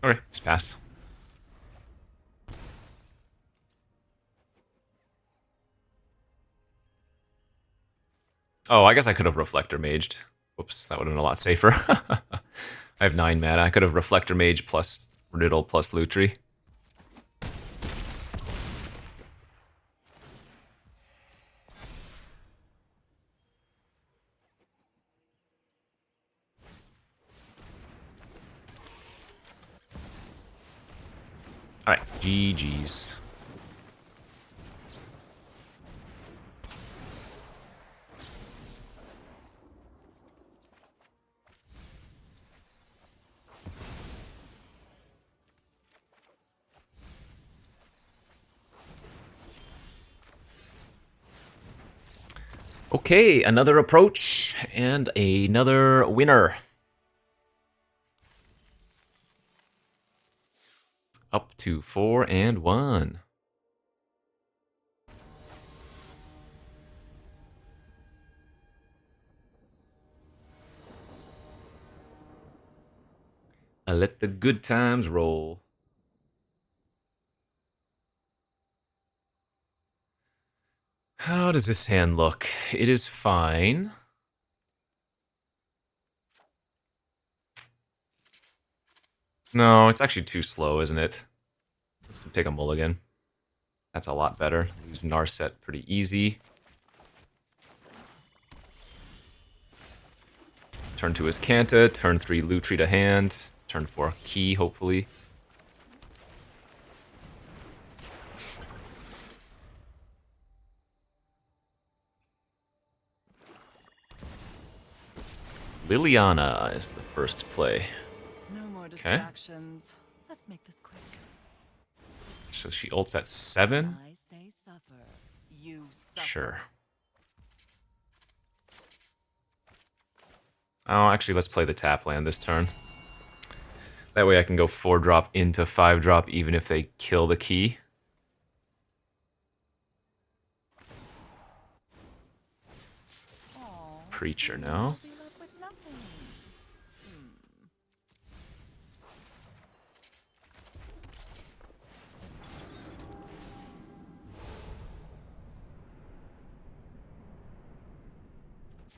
Okay, just pass. Oh, I guess I could have Reflector Maged. Whoops, that would have been a lot safer. I have 9 mana. I could have Reflector Mage plus Riddle plus Lutri. Alright, GG's. Okay, another approach and another winner. Up to 4-1. I let the good times roll. How does this hand look? It is fine. No, it's actually too slow, isn't it? Let's take a mulligan. That's a lot better. Use Narset pretty easy. Turn 2 is Kanta, turn 3 Lutri to hand, turn 4 Key, hopefully. Liliana is the first play. No more distractions. Let's make this quick. So she ults at 7? I say suffer. You suffer. Sure. Oh, actually, let's play the tap land this turn. That way I can go 4-drop into 5-drop even if they kill the key. Aw, Preacher so now. you'll be left with nothing.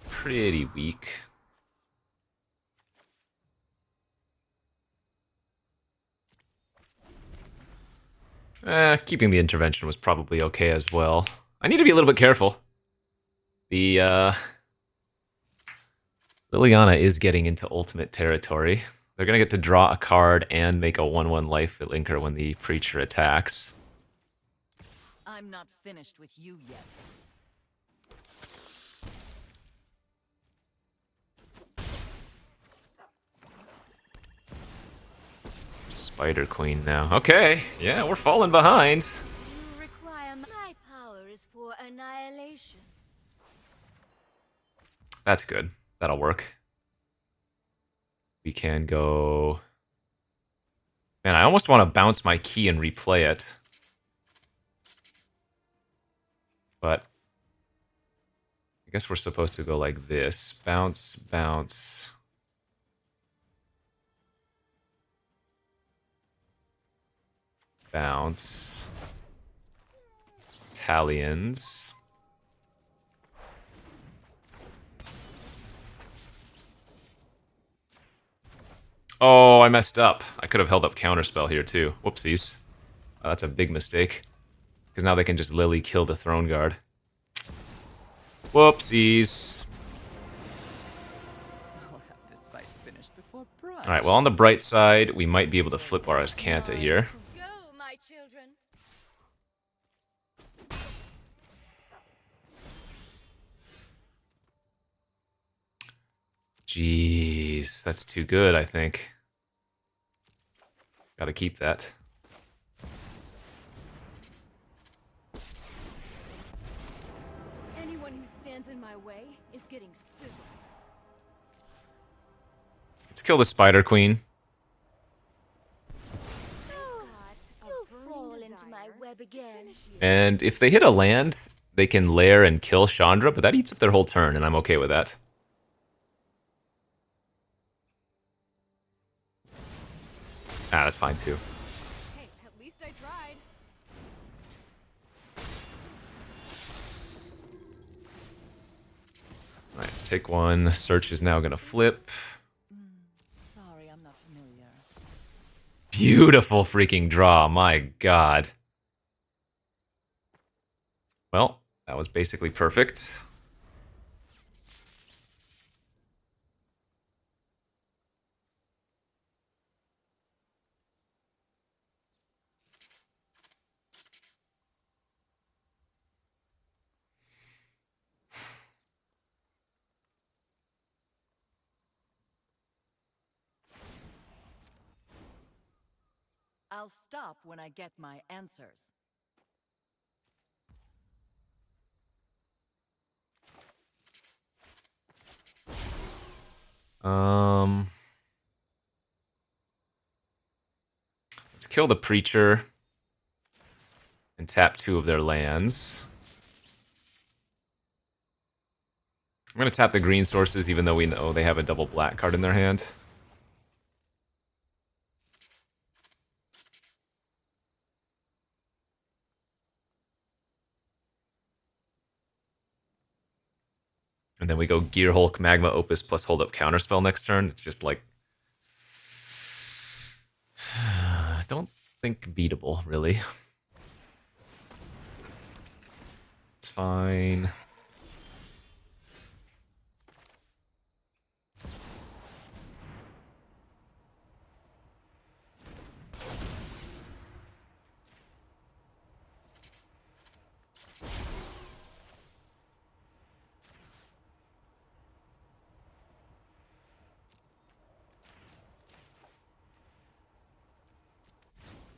Pretty weak. Keeping the intervention was probably okay as well. I need to be a little bit careful. The, Liliana is getting into ultimate territory. They're gonna get to draw a card and make a 1/1 life linker when the Preacher attacks. I'm not finished with you yet. Spider Queen now. Okay, yeah, we're falling behind. You require my power is for annihilation. That's good. That'll work. We can go... Man, I almost want to bounce my key and replay it. But... I guess we're supposed to go like this. Bounce, bounce... Bounce. Italians. Oh, I messed up. I could have held up Counterspell here too. Whoopsies. That's a big mistake. Because now they can just Lily kill the Throne Guard. Whoopsies. I'll have this fight finished before brunch. Alright, well on the bright side, we might be able to flip our Kanta here. Go, my children. Jeez, that's too good, I think. Gotta keep that. Anyone who stands in my way is getting sizzled. Let's kill the Spider Queen. You'll fall into my web again. And if they hit a land, they can lair and kill Chandra, but that eats up their whole turn, and I'm okay with that. Ah, that's fine too. Hey, at least I tried. Alright, take one. Search is now gonna flip. Sorry, I'm not familiar. Beautiful freaking draw, my god. Well, that was basically perfect. I'll stop when I get my answers. Let's kill the Preacher and tap 2 of their lands. I'm gonna tap the green sources even though we know they have a double black card in their hand. And then we go Gear Hulk, Magma Opus plus hold up counterspell next turn. It's just like, I don't think beatable, really. It's fine.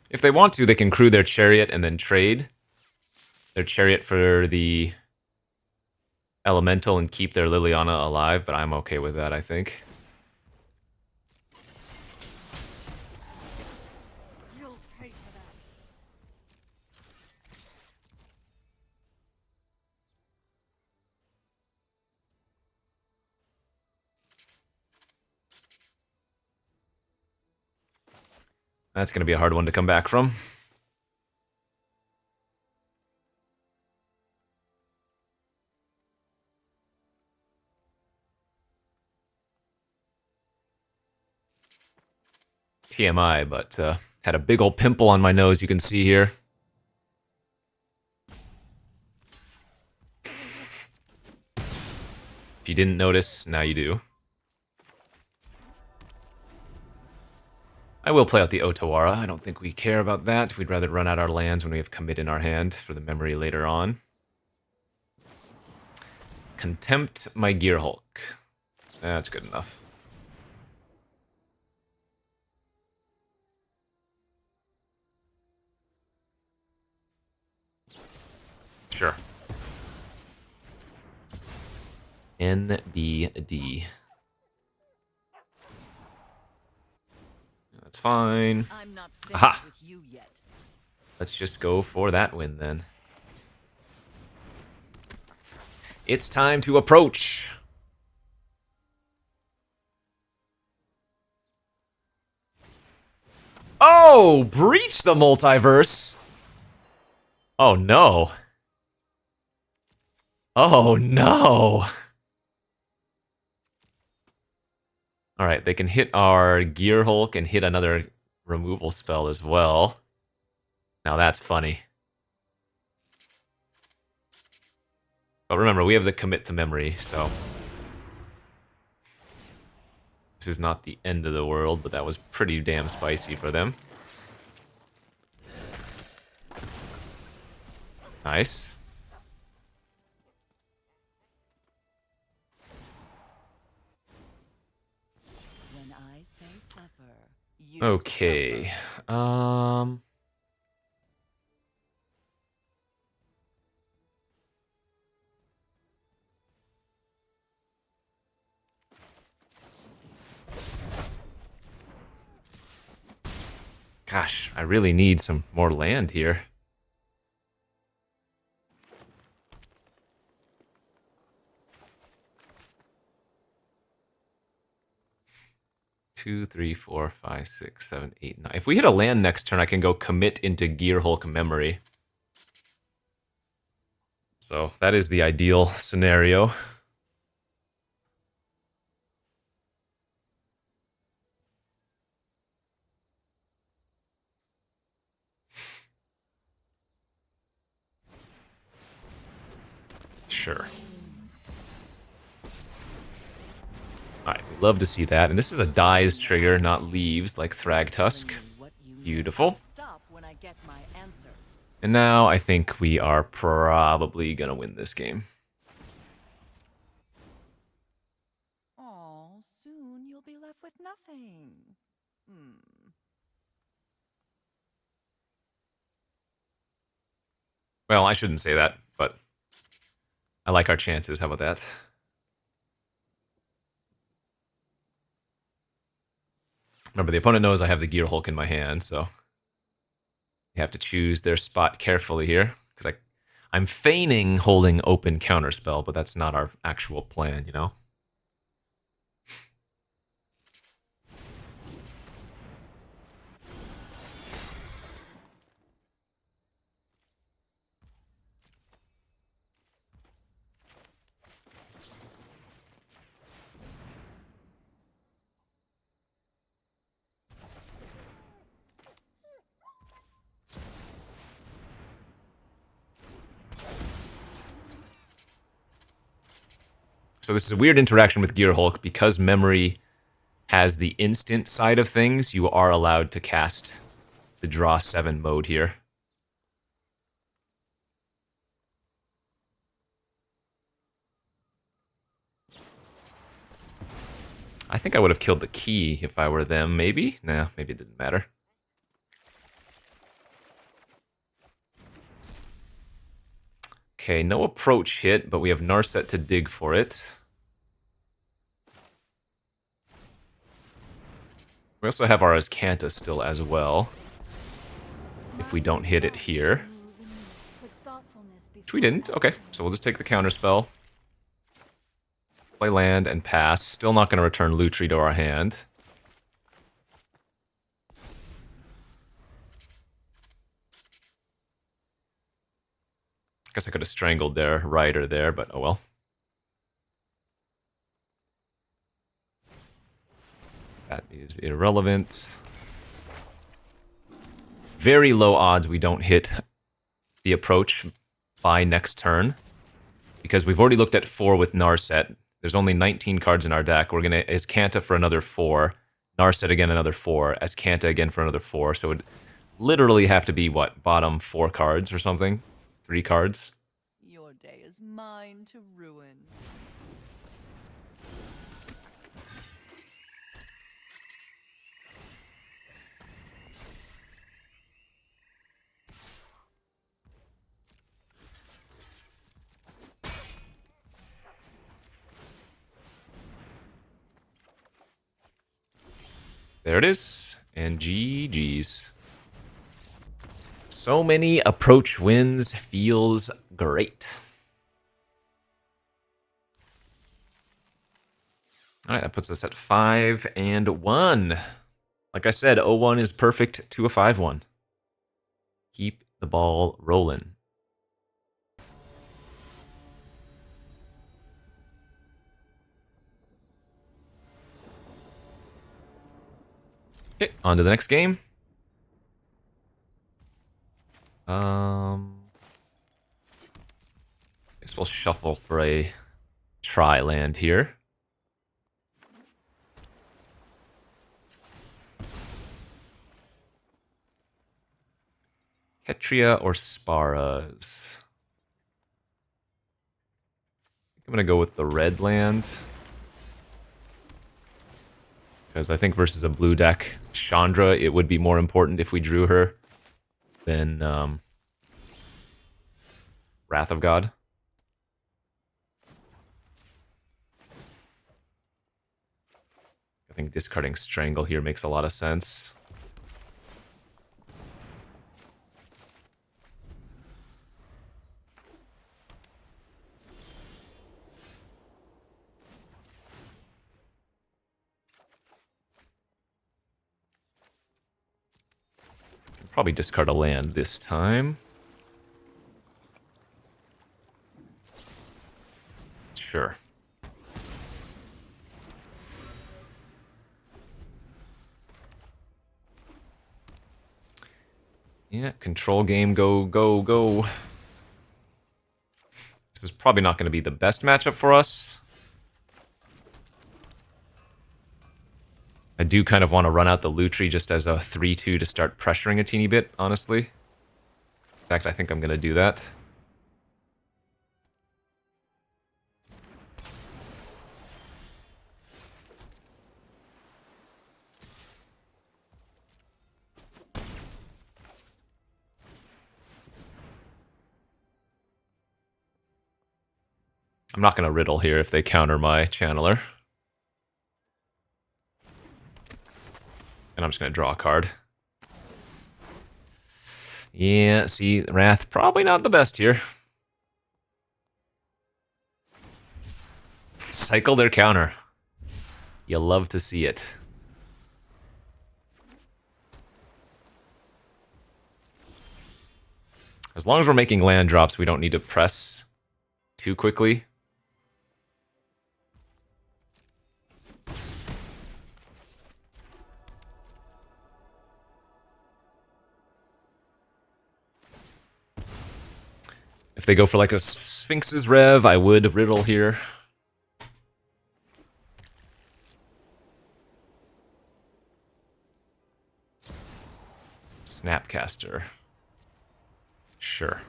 If they want to, they can crew their chariot and then trade their chariot for the elemental and keep their Liliana alive, but I'm okay with that, I think. You'll pay for that. That's going to be a hard one to come back from. TMI, but had a big old pimple on my nose, you can see here. If you didn't notice, now you do. I will play out the Otawara. I don't think we care about that. We'd rather run out our lands when we have commit in our hand for the memory later on. Contempt my Gear Hulk. That's good enough. Sure. NBD. That's fine. I'm not Aha. finished with you yet. Let's just go for that win then. It's time to approach. Oh, breach the multiverse. Oh no. Oh no. Alright, they can hit our Gear Hulk and hit another removal spell as well. Now that's funny. But remember, we have the commit to memory, so... This is not the end of the world, but that was pretty damn spicy for them. Nice. When I say suffer, you Okay. suffer. Gosh, I really need some more land here. Two, three, four, five, six, seven, eight, nine. If we hit a land next turn, I can go commit into Gear Hulk memory. So that is the ideal scenario. Sure. Alright, we love to see that. And this is a dies trigger, not leaves, like Thragtusk. Beautiful. Stop when I get my answers. And now I think we are probably gonna win this game. Oh, soon you'll be left with nothing. Well, I shouldn't say that, but I like our chances. How about that? Remember, the opponent knows I have the Gear Hulk in my hand, so you have to choose their spot carefully here, because I'm feigning holding open counterspell, but that's not our actual plan, you know? So this is a weird interaction with Gear Hulk. Because memory has the instant side of things, you are allowed to cast the draw 7 mode here. I think I would have killed the key if I were them, maybe? Nah, maybe it didn't matter. Okay, no approach hit, but we have Narset to dig for it. We also have our Azcanta still as well, if we don't hit it here. Which we didn't. Okay, so we'll just take the counter spell. Play land and pass. Still not going to return Lutri to our hand. Guess I could have strangled their rider there, but oh well. That is irrelevant. Very low odds we don't hit the approach by next turn. Because we've already looked at 4 with Narset. There's only 19 cards in our deck. We're going to Azcanta for another 4. Narset again another 4. Azcanta again for another 4. So it would literally have to be, what, bottom 4 cards or something? 3 cards? Your day is mine to ruin. There it is. And GG's. So many approach wins feels great. Alright, that puts us at 5-1. Like I said, 0-1 is perfect to a 5-1. Keep the ball rolling. Okay, on to the next game. Guess we'll shuffle for a try land here. Ketria or Sparas? I'm gonna go with the red land. Because I think versus a blue deck, Chandra, it would be more important if we drew her than Wrath of God. I think discarding Strangle here makes a lot of sense. Probably discard a land this time. Sure. Yeah, control game, go, go, go. This is probably not going to be the best matchup for us. I do kind of want to run out the Lutri just as a 3-2 to start pressuring a teeny bit, honestly. In fact, I think I'm going to do that. I'm not going to riddle here if they counter my channeler. And I'm just going to draw a card. Yeah, see, Wrath, probably not the best here. Cycle their counter. You love to see it. As long as we're making land drops, we don't need to press too quickly. If they go for like a Sphinx's Rev, I would riddle here. Snapcaster. Sure.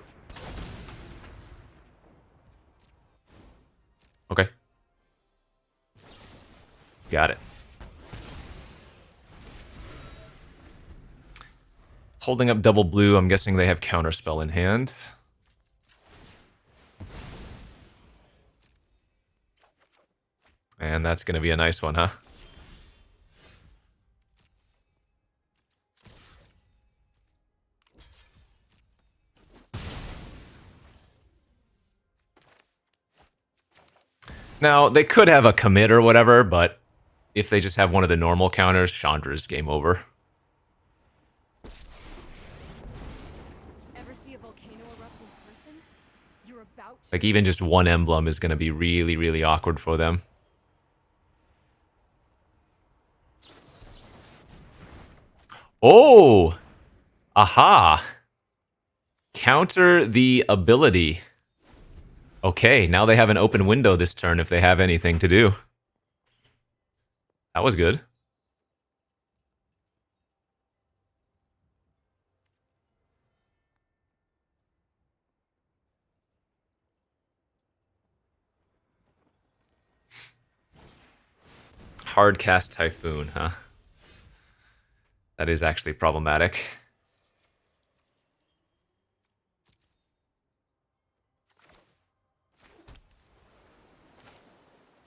Okay. Got it. Holding up double blue, I'm guessing they have Counterspell in hand. And that's going to be a nice one, huh? Now, they could have a commit or whatever, but if they just have one of the normal counters, Chandra's game over. Ever see a volcano erupt in person? You're about to. Like, even just one emblem is going to be really, really awkward for them. Oh! Aha! Counter the ability. Okay, now they have an open window this turn if they have anything to do. That was good. Hard cast Typhoon, huh? That is actually problematic.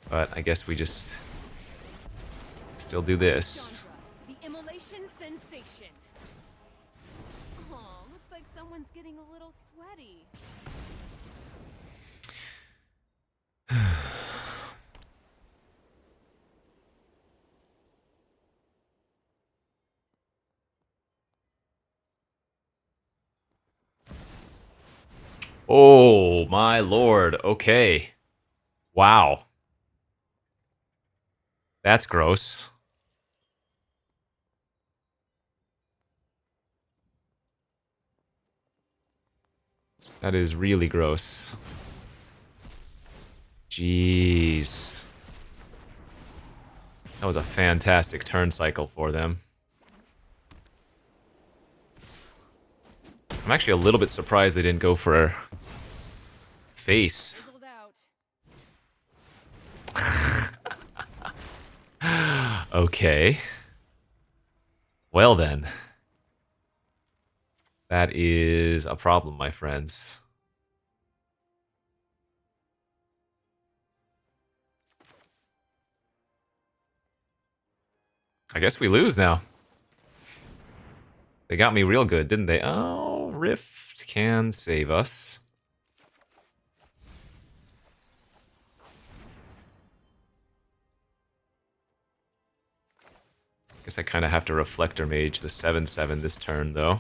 But I guess we just still do this. Chandra, the immolation sensation. Oh, looks like someone's getting a little sweaty. Oh my lord, okay. Wow. That's gross. That is really gross. Jeez. That was a fantastic turn cycle for them. I'm actually a little bit surprised they didn't go for face. Fizzled out. Okay. Well then. That is a problem, my friends. I guess we lose now. They got me real good, didn't they? Oh, Rift can save us. Guess I kind of have to Reflector Mage the 7/7 this turn, though.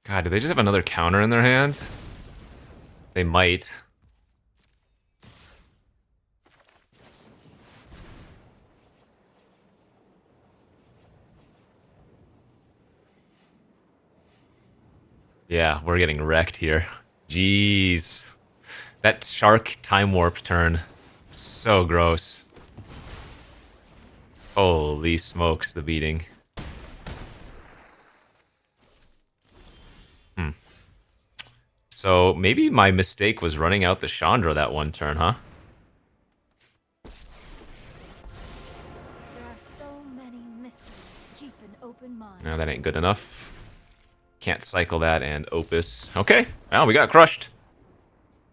God, do they just have another counter in their hand? They might. Yeah, we're getting wrecked here. Jeez. That shark time warp turn. So gross. Holy smokes, the beating. So maybe my mistake was running out the Chandra that one turn, huh? There are so many mysteries. Keep an open mind. No, that ain't good enough. Can't cycle that and Opus. Okay, well, we got crushed.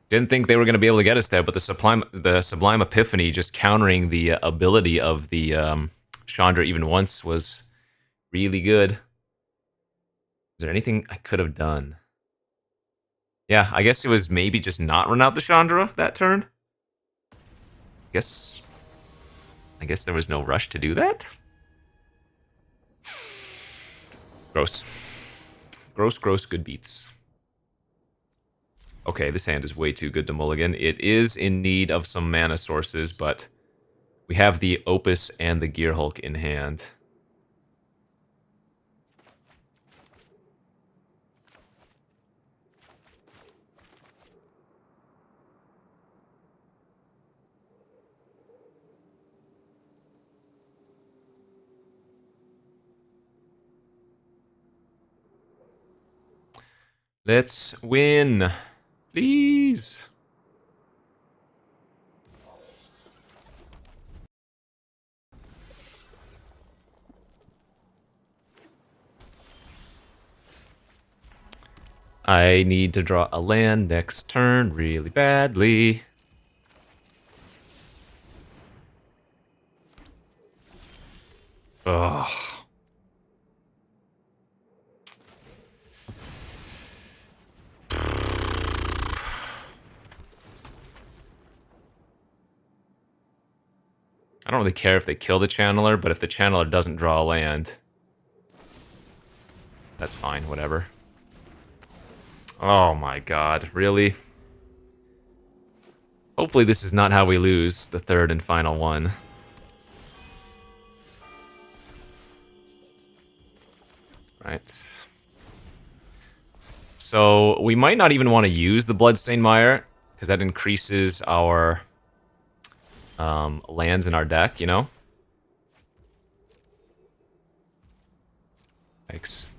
Didn't think they were going to be able to get us there, but the Sublime Epiphany just countering the ability of the Chandra even once was really good. Is there anything I could have done? Yeah, I guess it was maybe just not run out the Chandra that turn. I guess there was no rush to do that. Gross. Gross, gross, good beats. Okay, this hand is way too good to mulligan. It is in need of some mana sources, but we have the Opus and the Gear Hulk in hand. Let's win. Please. I need to draw a land next turn really badly. Ugh. I don't really care if they kill the channeler, but if the channeler doesn't draw a land, that's fine, whatever. Oh my god, really? Hopefully this is not how we lose the third and final one. Right. So we might not even want to use the Bloodstained Mire, because that increases our lands in our deck, you know? Yikes.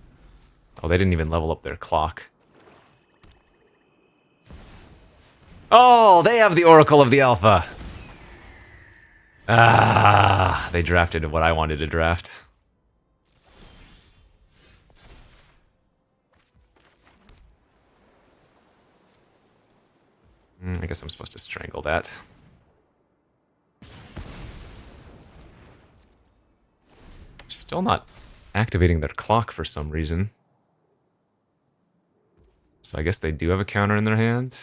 Oh, they didn't even level up their clock. Oh, they have the Oracle of the Alpha. Ah, they drafted what I wanted to draft. I guess I'm supposed to strangle that. Still not activating their clock for some reason. So I guess they do have a counter in their hand.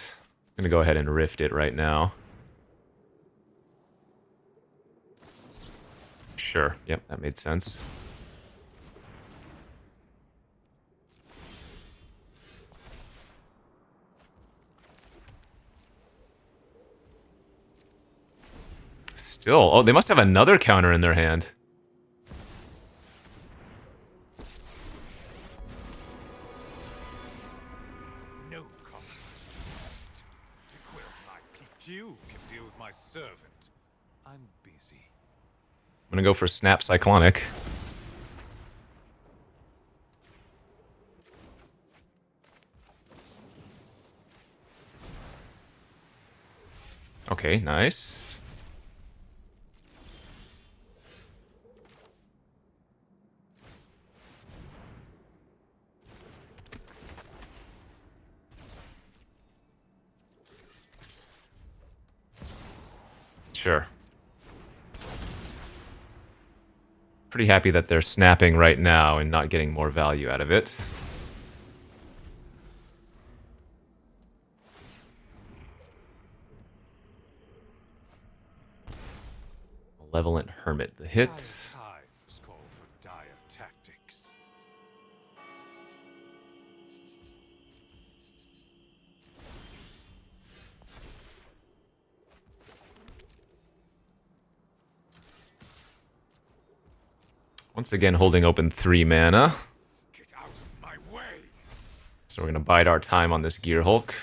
I'm gonna go ahead and rift it right now. Sure, yep, that made sense. Still, oh, they must have another counter in their hand. No cost is too great to quell my peak. You can deal with my servant. I'm busy. I'm gonna go for Snap Cyclonic. Okay, nice. Sure. Pretty happy that they're snapping right now and not getting more value out of it. Malevolent Hermit, the hit. Dire times call for dire tactics. Once again, holding open 3 mana. Get out of my way! So we're gonna bide our time on this Gear Hulk.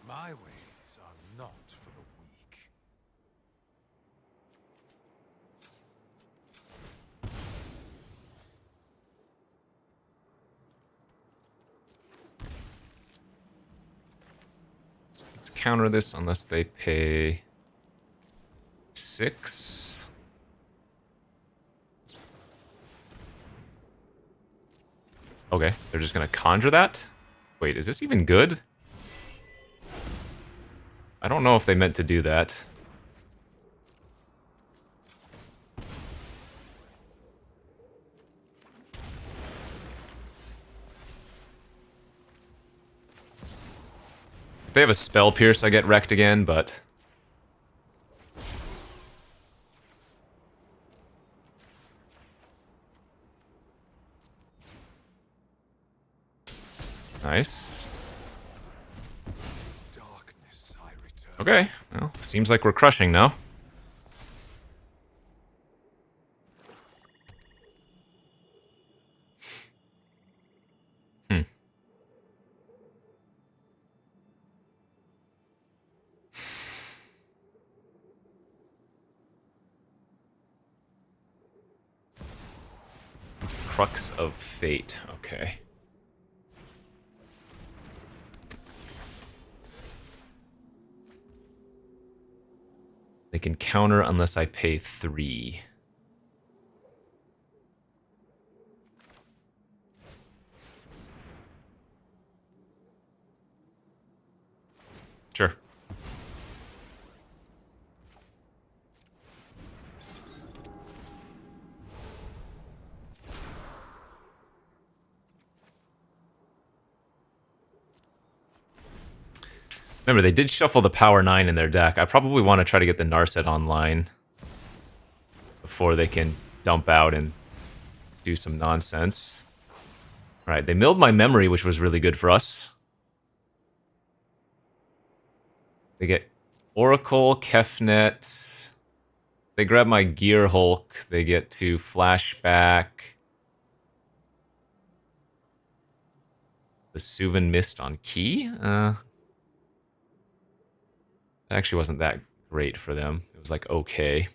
My ways are not for the weak. Let's counter this unless they pay 6. Okay, they're just gonna conjure that? Wait, is this even good? I don't know if they meant to do that. If they have a Spell Pierce, I get wrecked again, but... Nice. Darkness I return. Okay, well, seems like we're crushing now. Hmm. Crux of Fate, okay. They can counter unless I pay 3. Sure. Remember, they did shuffle the Power 9 in their deck. I probably want to try to get the Narset online before they can dump out and do some nonsense. Alright, they milled my memory, which was really good for us. They get Oracle, Kefnet. They grab my Gear Hulk. They get to Flashback. The Suvin Mist on Key? That actually wasn't that great for them. It was like, okay.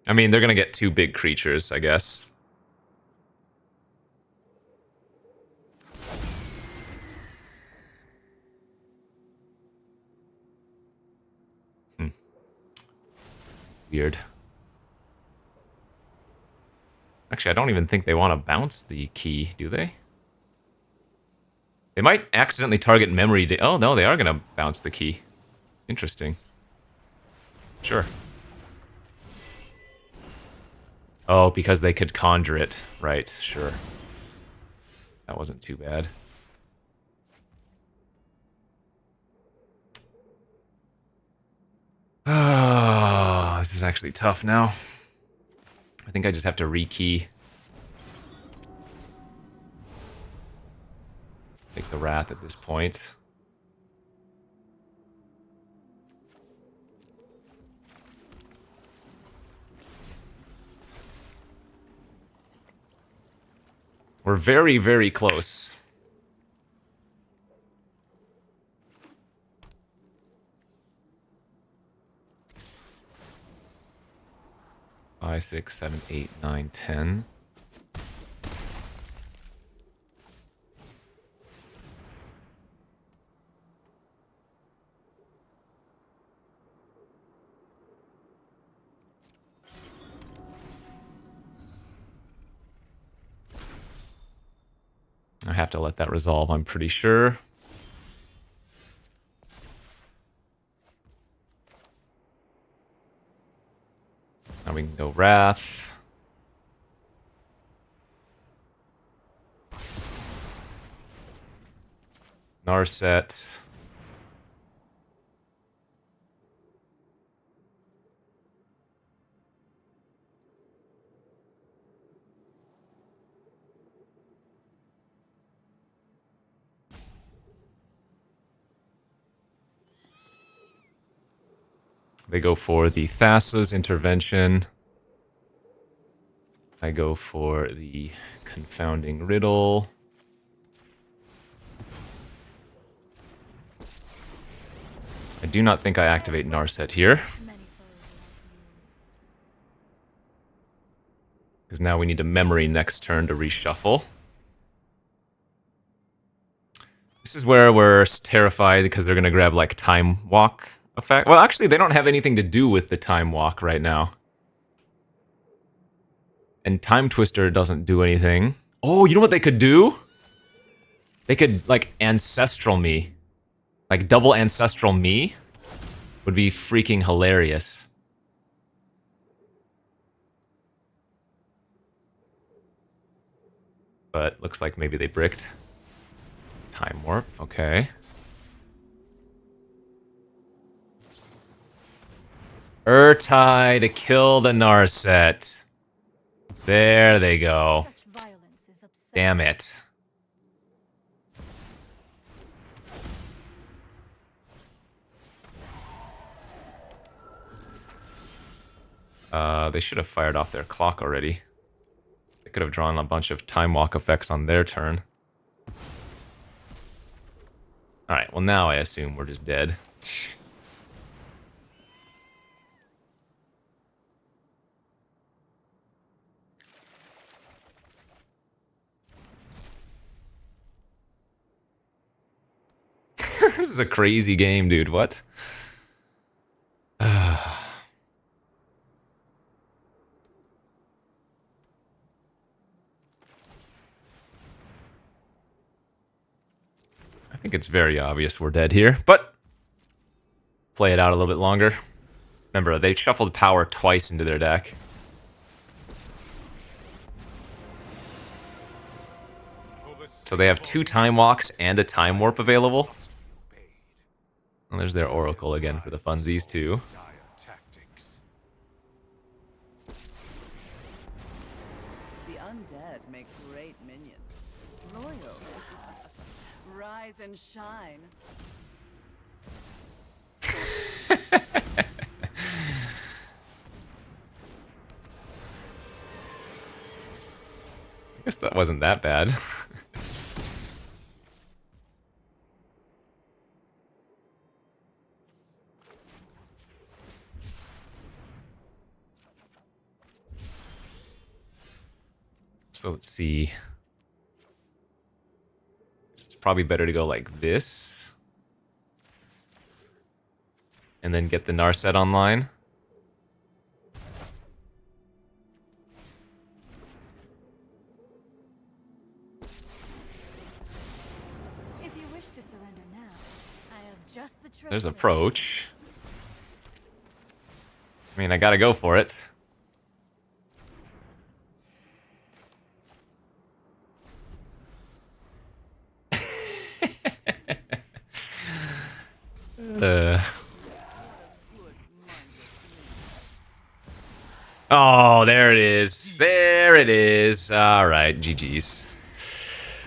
I mean, they're gonna get 2 big creatures, I guess. Weird. Actually, I don't even think they want to bounce the key, do they? They might accidentally target memory. Oh, no, they are going to bounce the key. Interesting. Sure. Oh, because they could conjure it. Right, sure. That wasn't too bad. Oh, this is actually tough now. I think I just have to rekey. Take the Wrath at this point. We're very, very close. Five, 6, 7, 8, 9, 10. I have to let that resolve, I'm pretty sure. Now we can go Wrath. Narset. They go for the Thassa's Intervention. I go for the Confounding Riddle. I do not think I activate Narset here. Because now we need a memory next turn to reshuffle. This is where we're terrified because they're going to grab like Time Walk effect. Well, actually, they don't have anything to do with the Time Walk right now. And Time Twister doesn't do anything. Oh, you know what they could do? They could, like, Ancestral Me. Like, double Ancestral Me would be freaking hilarious. But looks like maybe they bricked. Time Warp, okay. Urtai to kill the Narset. There they go. Such violence is upsetting. Damn it. They should have fired off their clock already. They could have drawn a bunch of time walk effects on their turn. Alright, well now I assume we're just dead. This is a crazy game, dude. What? I think it's very obvious we're dead here, but play it out a little bit longer. Remember, they shuffled power twice into their deck. So they have 2 time walks and a time warp available. And there's their Oracle again for the funsies too. The undead make great minions. Loyal. Rise and shine. I guess that wasn't that bad. So let's see. It's probably better to go like this. And then get the Narset online. If you wish to surrender now, I have just the trick. There's approach. I mean, I gotta go for it. Oh, there it is. There it is. All right, GG's.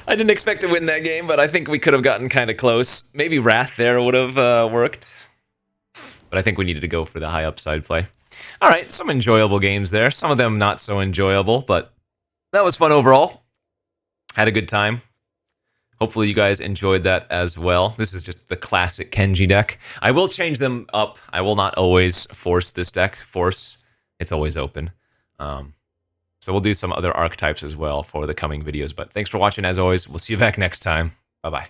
I didn't expect to win that game, but I think we could have gotten kind of close. Maybe Wrath there would have worked. But I think we needed to go for the high upside play. All right, some enjoyable games there. Some of them not so enjoyable, but that was fun overall. Had a good time. Hopefully you guys enjoyed that as well. This is just the classic Kenji deck. I will change them up. I will not always force this deck. It's always open. So we'll do some other archetypes as well for the coming videos. But thanks for watching as always. We'll see you back next time. Bye-bye.